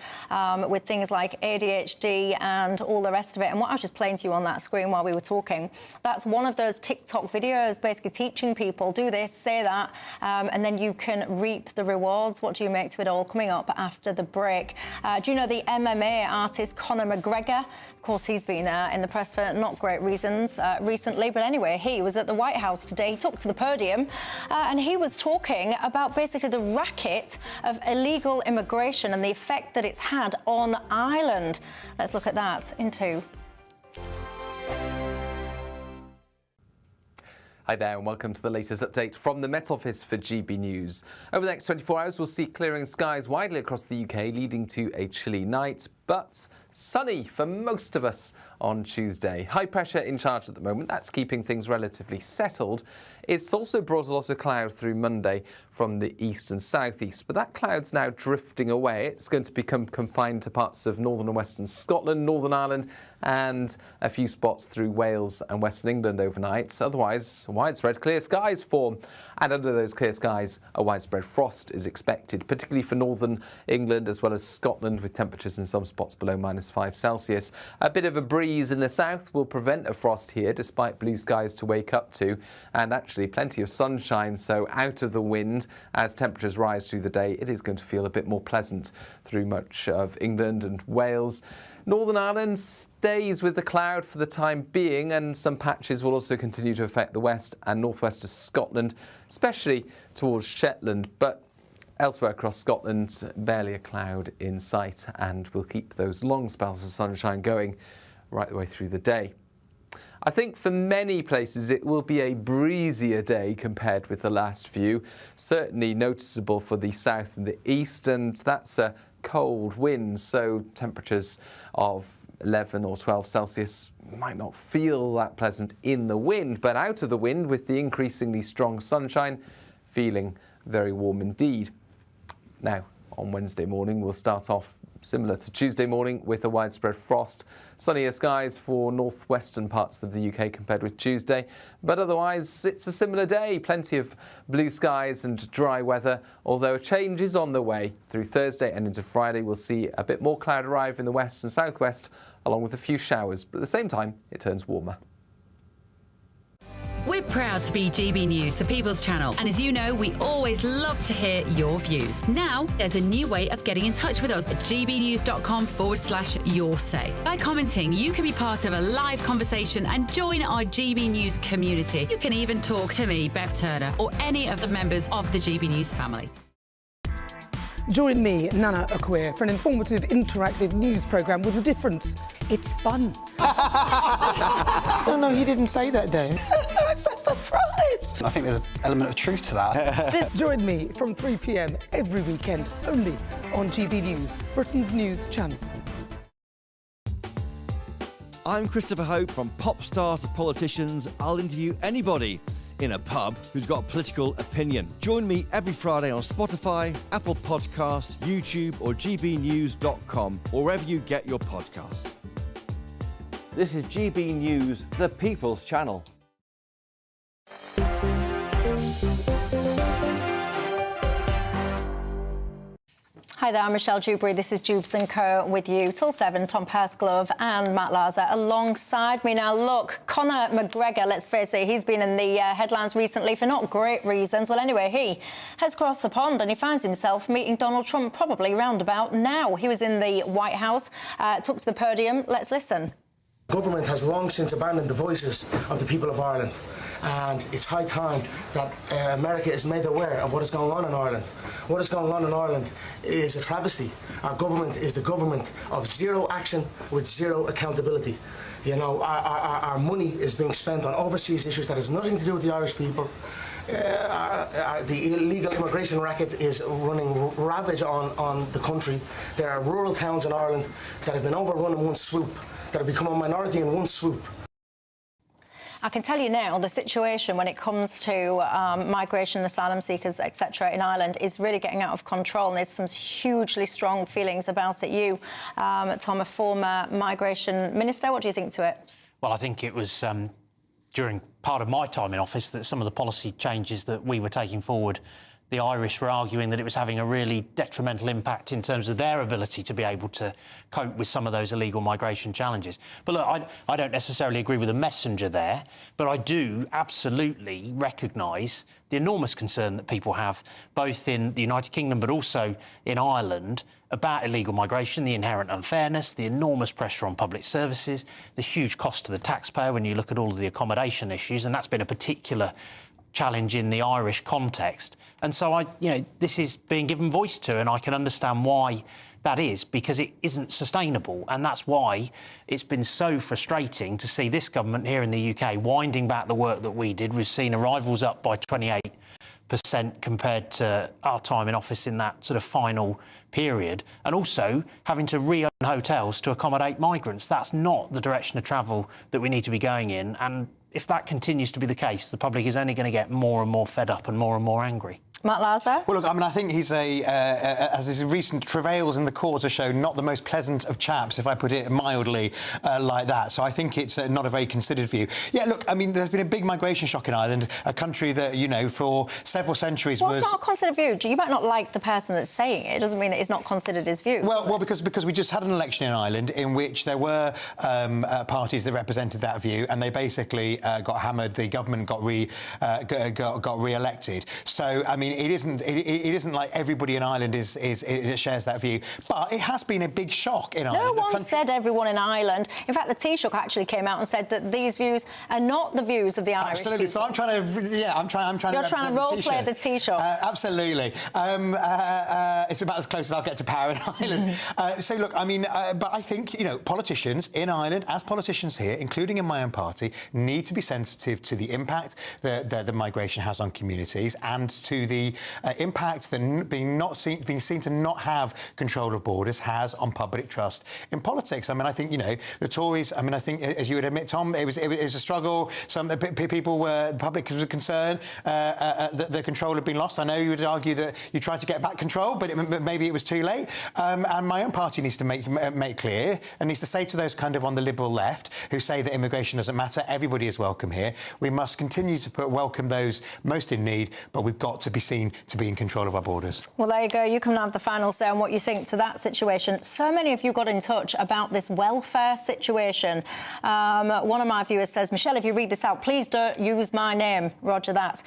with things like ADHD and all the rest of it. And what I was just playing to you on that screen while we were talking, that's one of those TikTok videos basically teaching people, do this, say that, and then you can reap the rewards. What do you make to it all? Coming up after the break. Do you know the MMA artist Conor McGregor? Of course, he's been in the press for not great reasons recently. But anyway, he was at the White House today. He took to the podium and he was talking about basically the racket of illegal immigration and the effect that it's had on Ireland. Let's look at that in 2.
Hi there and welcome to the latest update from the Met Office for GB News. Over the next 24 hours, we'll see clearing skies widely across the UK, leading to a chilly night, but sunny for most of us on Tuesday. High pressure in charge at the moment. That's keeping things relatively settled. It's also brought a lot of cloud through Monday from the east and southeast, but that cloud's now drifting away. It's going to become confined to parts of northern and western Scotland, Northern Ireland, and a few spots through Wales and Western England overnight. Otherwise, widespread clear skies form, and under those clear skies, a widespread frost is expected, particularly for northern England as well as Scotland, with temperatures in some spots below -5 Celsius. A bit of a breeze in the south will prevent a frost here, despite blue skies to wake up to, and actually plenty of sunshine, so out of the wind. As temperatures rise through the day, it is going to feel a bit more pleasant through much of England and Wales. Northern Ireland stays with the cloud for the time being, and some patches will also continue to affect the west and northwest of Scotland, especially towards Shetland. But elsewhere across Scotland, barely a cloud in sight, and we'll keep those long spells of sunshine going right the way through the day. I think for many places it will be a breezier day compared with the last few, certainly noticeable for the south and the east, and that's a cold wind, so temperatures of 11 or 12 Celsius might not feel that pleasant in the wind, but out of the wind with the increasingly strong sunshine, feeling very warm indeed. Now, on Wednesday morning, we'll start off similar to Tuesday morning with a widespread frost. Sunnier skies for northwestern parts of the UK compared with Tuesday, but otherwise it's a similar day. Plenty of blue skies and dry weather, although a change is on the way. Through Thursday and into Friday, we'll see a bit more cloud arrive in the west and southwest, along with a few showers, but at the same time, it turns warmer.
We're proud to be GB News, the People's Channel, and as you know, we always love to hear your views. Now, there's a new way of getting in touch with us at gbnews.com/yoursay. By commenting, you can be part of a live conversation and join our GB News community. You can even talk to me, Bev Turner, or any of the members of the GB News family.
Join me, Nana Akweer, for an informative, interactive news programme with a difference. It's fun.
No, he didn't say that, Dave.
I'm so surprised.
I think there's an element of truth to that.
Join me from 3 p.m. every weekend, only on GB News, Britain's news channel.
I'm Christopher Hope. From pop stars to politicians, I'll interview anybody in a pub who's got a political opinion. Join me every Friday on Spotify, Apple Podcasts, YouTube or gbnews.com, or wherever you get your podcasts. This is GB News, the People's Channel.
Hi there, I'm Michelle Dewberry. This is Dewbs & Co with you till 7. Tom Persglove and Matt Larser alongside me. Now, look, Conor McGregor, let's face it, he's been in the headlines recently for not great reasons. Well, anyway, he has crossed the pond and he finds himself meeting Donald Trump probably roundabout now. He was in the White House, took to the podium. Let's listen.
Government has long since abandoned the voices of the people of Ireland, and it's high time that America is made aware of what is going on in Ireland. What is going on in Ireland is a travesty. Our government is the government of zero action with zero accountability. You know, our money is being spent on overseas issues that has nothing to do with the Irish people. The illegal immigration racket is running ravage on the country. There are rural towns in Ireland that have been overrun in one swoop, that have become a minority in one swoop.
I can tell you now, the situation when it comes to migration, asylum seekers, etc. in Ireland is really getting out of control, and there's some hugely strong feelings about it. You, Tom, a former migration minister, what do you think to it?
Well, I think it was during part of my time in office that some of the policy changes that we were taking forward, the Irish were arguing that it was having a really detrimental impact in terms of their ability to be able to cope with some of those illegal migration challenges. But look, I don't necessarily agree with the messenger there, but I do absolutely recognise the enormous concern that people have, both in the United Kingdom but also in Ireland, about illegal migration, the inherent unfairness, the enormous pressure on public services, the huge cost to the taxpayer when you look at all of the accommodation issues, and that's been a particular challenge in the Irish context. And so this is being given voice to, and I can understand why that is, because it isn't sustainable. And that's why it's been so frustrating to see this government here in the UK winding back the work that we did. We've seen arrivals up by 28% compared to our time in office in that sort of final period, and also having to reopen hotels to accommodate migrants. That's not the direction of travel that we need to be going in. And if that continues to be the case, the public is only going to get more and more fed up and more angry.
Matt Larser?
Well, look, I mean, I think he's as his recent travails in the court have shown, not the most pleasant of chaps, if I put it mildly, like that. So I think it's not a very considered view. Yeah, look, I mean, there's been a big migration shock in Ireland, a country that, you know, for several centuries was...
It's not a considered view. You might not like the person that's saying it. It doesn't mean that it's not considered his view.
Well, because we just had an election in Ireland in which there were parties that represented that view, and they basically got hammered. The government got re-elected. So, I mean, it isn't like everybody in Ireland shares that view, but it has been a big shock in Ireland.
No one said everyone in Ireland. In fact, the Taoiseach actually came out and said that these views are not the views of the Irish
Absolutely.
people.
So I'm trying to.
You're trying to role play the Taoiseach.
Absolutely. It's about as close as I'll get to power in Ireland. So look, I mean, but I think, you know, politicians in Ireland, as politicians here, including in my own party, need to be sensitive to the impact that the migration has on communities, and to the impact that being seen to not have control of borders has on public trust in politics. I mean, I think, you know, the Tories, I mean, I think, as you would admit, Tom, it was a struggle. Some people were, the public was concerned that the control had been lost. I know you would argue that you tried to get back control, but maybe it was too late. And my own party needs to make clear, and needs to say to those kind of on the Liberal left who say that immigration doesn't matter, everybody is welcome here. We must continue to welcome those most in need, but we've got to be seen seen to be in control of our borders.
Well, there you go. You can have the final say on what you think to that situation. So many of you got in touch about this welfare situation. One of my viewers says, Michelle, if you read this out, please don't use my name. Roger that.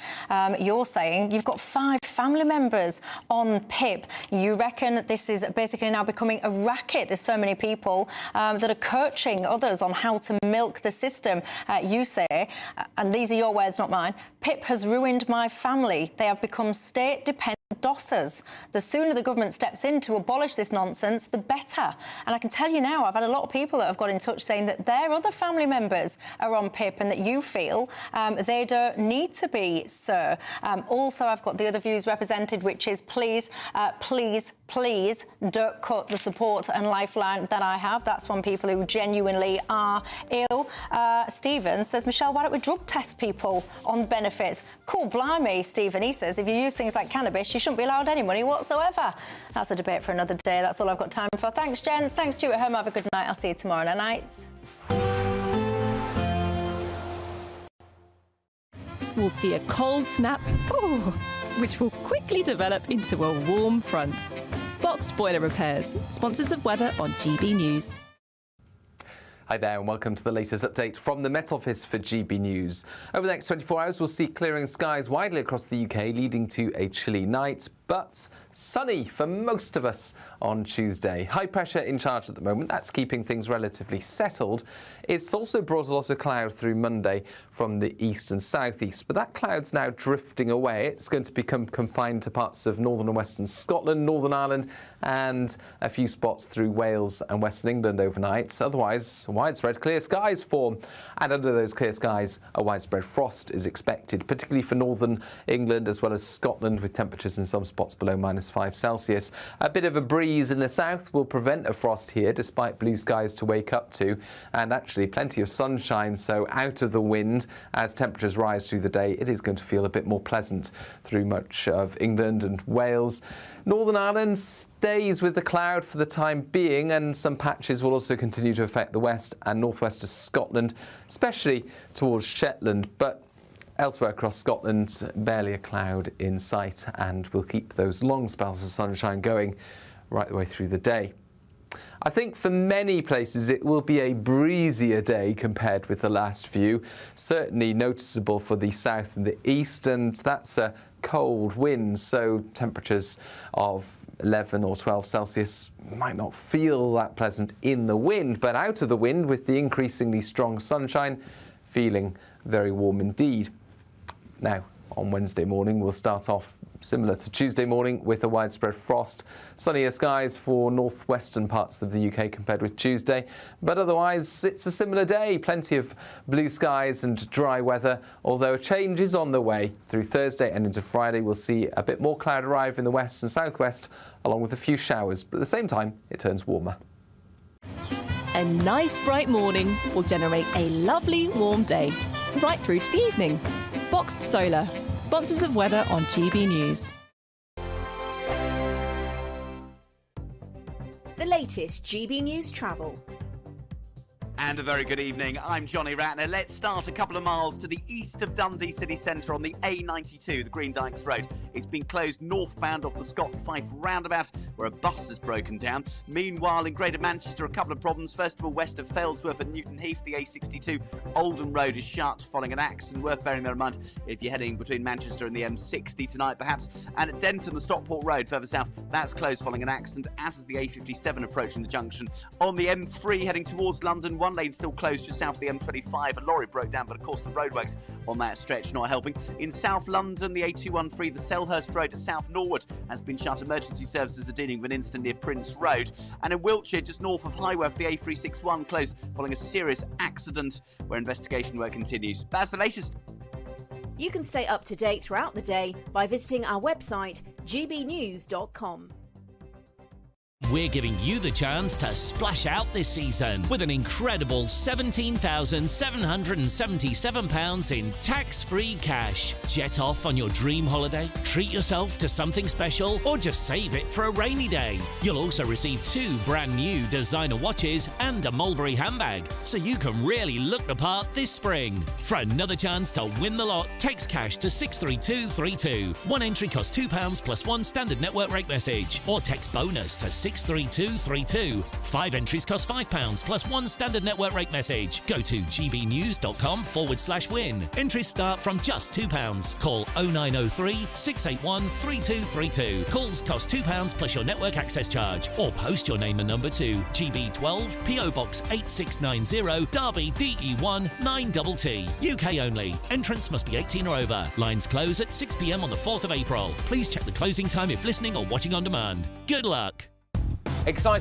You're saying you've got 5 family members on PIP. You reckon this is basically now becoming a racket. There's so many people that are coaching others on how to milk the system. You say, and these are your words, not mine, PIP has ruined my family. They have become state-dependent dossers. The sooner the government steps in to abolish this nonsense, the better. And I can tell you now, I've had a lot of people that have got in touch saying that their other family members are on PIP and that you feel they don't need to be, sir. Also, I've got the other views represented, which is please don't cut the support and lifeline that I have. That's from people who genuinely are ill. Stephen says, Michelle, why don't we drug test people on benefits? Cool, blimey, Stephen. He says, if you use things like cannabis, you shouldn't be allowed any money whatsoever. That's a debate for another day. That's all I've got time for. Thanks, gents. Thanks to you at home. Have a good night. I'll see you tomorrow night.
We'll see a cold snap, which will quickly develop into a warm front. Boxed Boiler Repairs, sponsors of weather on GB News.
Hi there and welcome to the latest update from the Met Office for GB News. Over the next 24 hours, we'll see clearing skies widely across the UK, leading to a chilly night, but sunny for most of us on Tuesday. High pressure in charge at the moment. That's keeping things relatively settled. It's also brought a lot of cloud through Monday from the east and southeast, but that cloud's now drifting away. It's going to become confined to parts of northern and western Scotland, Northern Ireland, and a few spots through Wales and Western England overnight. Otherwise, widespread clear skies form, and under those clear skies, a widespread frost is expected, particularly for northern England as well as Scotland, with temperatures in some spots below -5 Celsius. A bit of a breeze in the south will prevent a frost here, despite blue skies to wake up to, and actually plenty of sunshine, so out of the wind. As temperatures rise through the day, it is going to feel a bit more pleasant through much of England and Wales. Northern Ireland stays with the cloud for the time being, and some patches will also continue to affect the west and northwest of Scotland, especially towards Shetland, but elsewhere across Scotland, barely a cloud in sight, and we'll keep those long spells of sunshine going right the way through the day. I think for many places it will be a breezier day compared with the last few, certainly noticeable for the south and the east, and that's a cold wind, so temperatures of 11 or 12 Celsius might not feel that pleasant in the wind, but out of the wind with the increasingly strong sunshine, feeling very warm indeed. Now, on Wednesday morning, we'll start off similar to Tuesday morning with a widespread frost. Sunnier skies for northwestern parts of the UK compared with Tuesday, but otherwise it's a similar day. Plenty of blue skies and dry weather, although a change is on the way. Through Thursday and into Friday, we'll see a bit more cloud arrive in the west and southwest, along with a few showers, but at the same time, it turns warmer.
A nice bright morning will generate a lovely warm day, right through to the evening. Boxed Solar, sponsors of weather on GB News.
The latest GB News travel.
And a very good evening. I'm Johnny Ratner. Let's start a couple of miles to the east of Dundee city centre on the A92, the Green Dykes Road. It's been closed northbound off the Scott Fife roundabout, where a bus has broken down. Meanwhile, in Greater Manchester, a couple of problems. First of all, west of Failsworth and Newton Heath, the A62 Oldham Road is shut following an accident. Worth bearing that in mind if you're heading between Manchester and the M60 tonight, perhaps. And at Denton, the Stockport Road further south, that's closed following an accident, as is the A57 approaching the junction. On the M3 heading towards London, one lane still closed just south of the M25. A lorry broke down, but of course the roadworks on that stretch not helping. In South London, the A213, the Selhurst Road at South Norwood has been shut. Emergency services are dealing with an incident near Prince Road. And in Wiltshire, just north of Highworth, the A361 closed following a serious accident where investigation work continues. That's the latest.
You can stay up to date throughout the day by visiting our website, gbnews.com.
We're giving you the chance to splash out this season with an incredible £17,777 in tax-free cash. Jet off on your dream holiday, treat yourself to something special, or just save it for a rainy day. You'll also receive 2 brand new designer watches and a Mulberry handbag, so you can really look the part this spring. For another chance to win the lot, text cash to 63232. One entry costs £2 plus 1 standard network rate message, or text bonus to 63232. 5 entries cost £5 plus 1 standard network rate message. Go to gbnews.com/win. Entries start from just £2. Call 0903 681 3232. Calls cost £2 plus your network access charge, or post your name and number to GB12 PO Box 8690 Derby DE1 9TT. UK only. Entrance must be 18 or over. Lines close at 6 p.m. on the 4th of April. Please check the closing time if listening or watching on demand. Good luck.
Exciting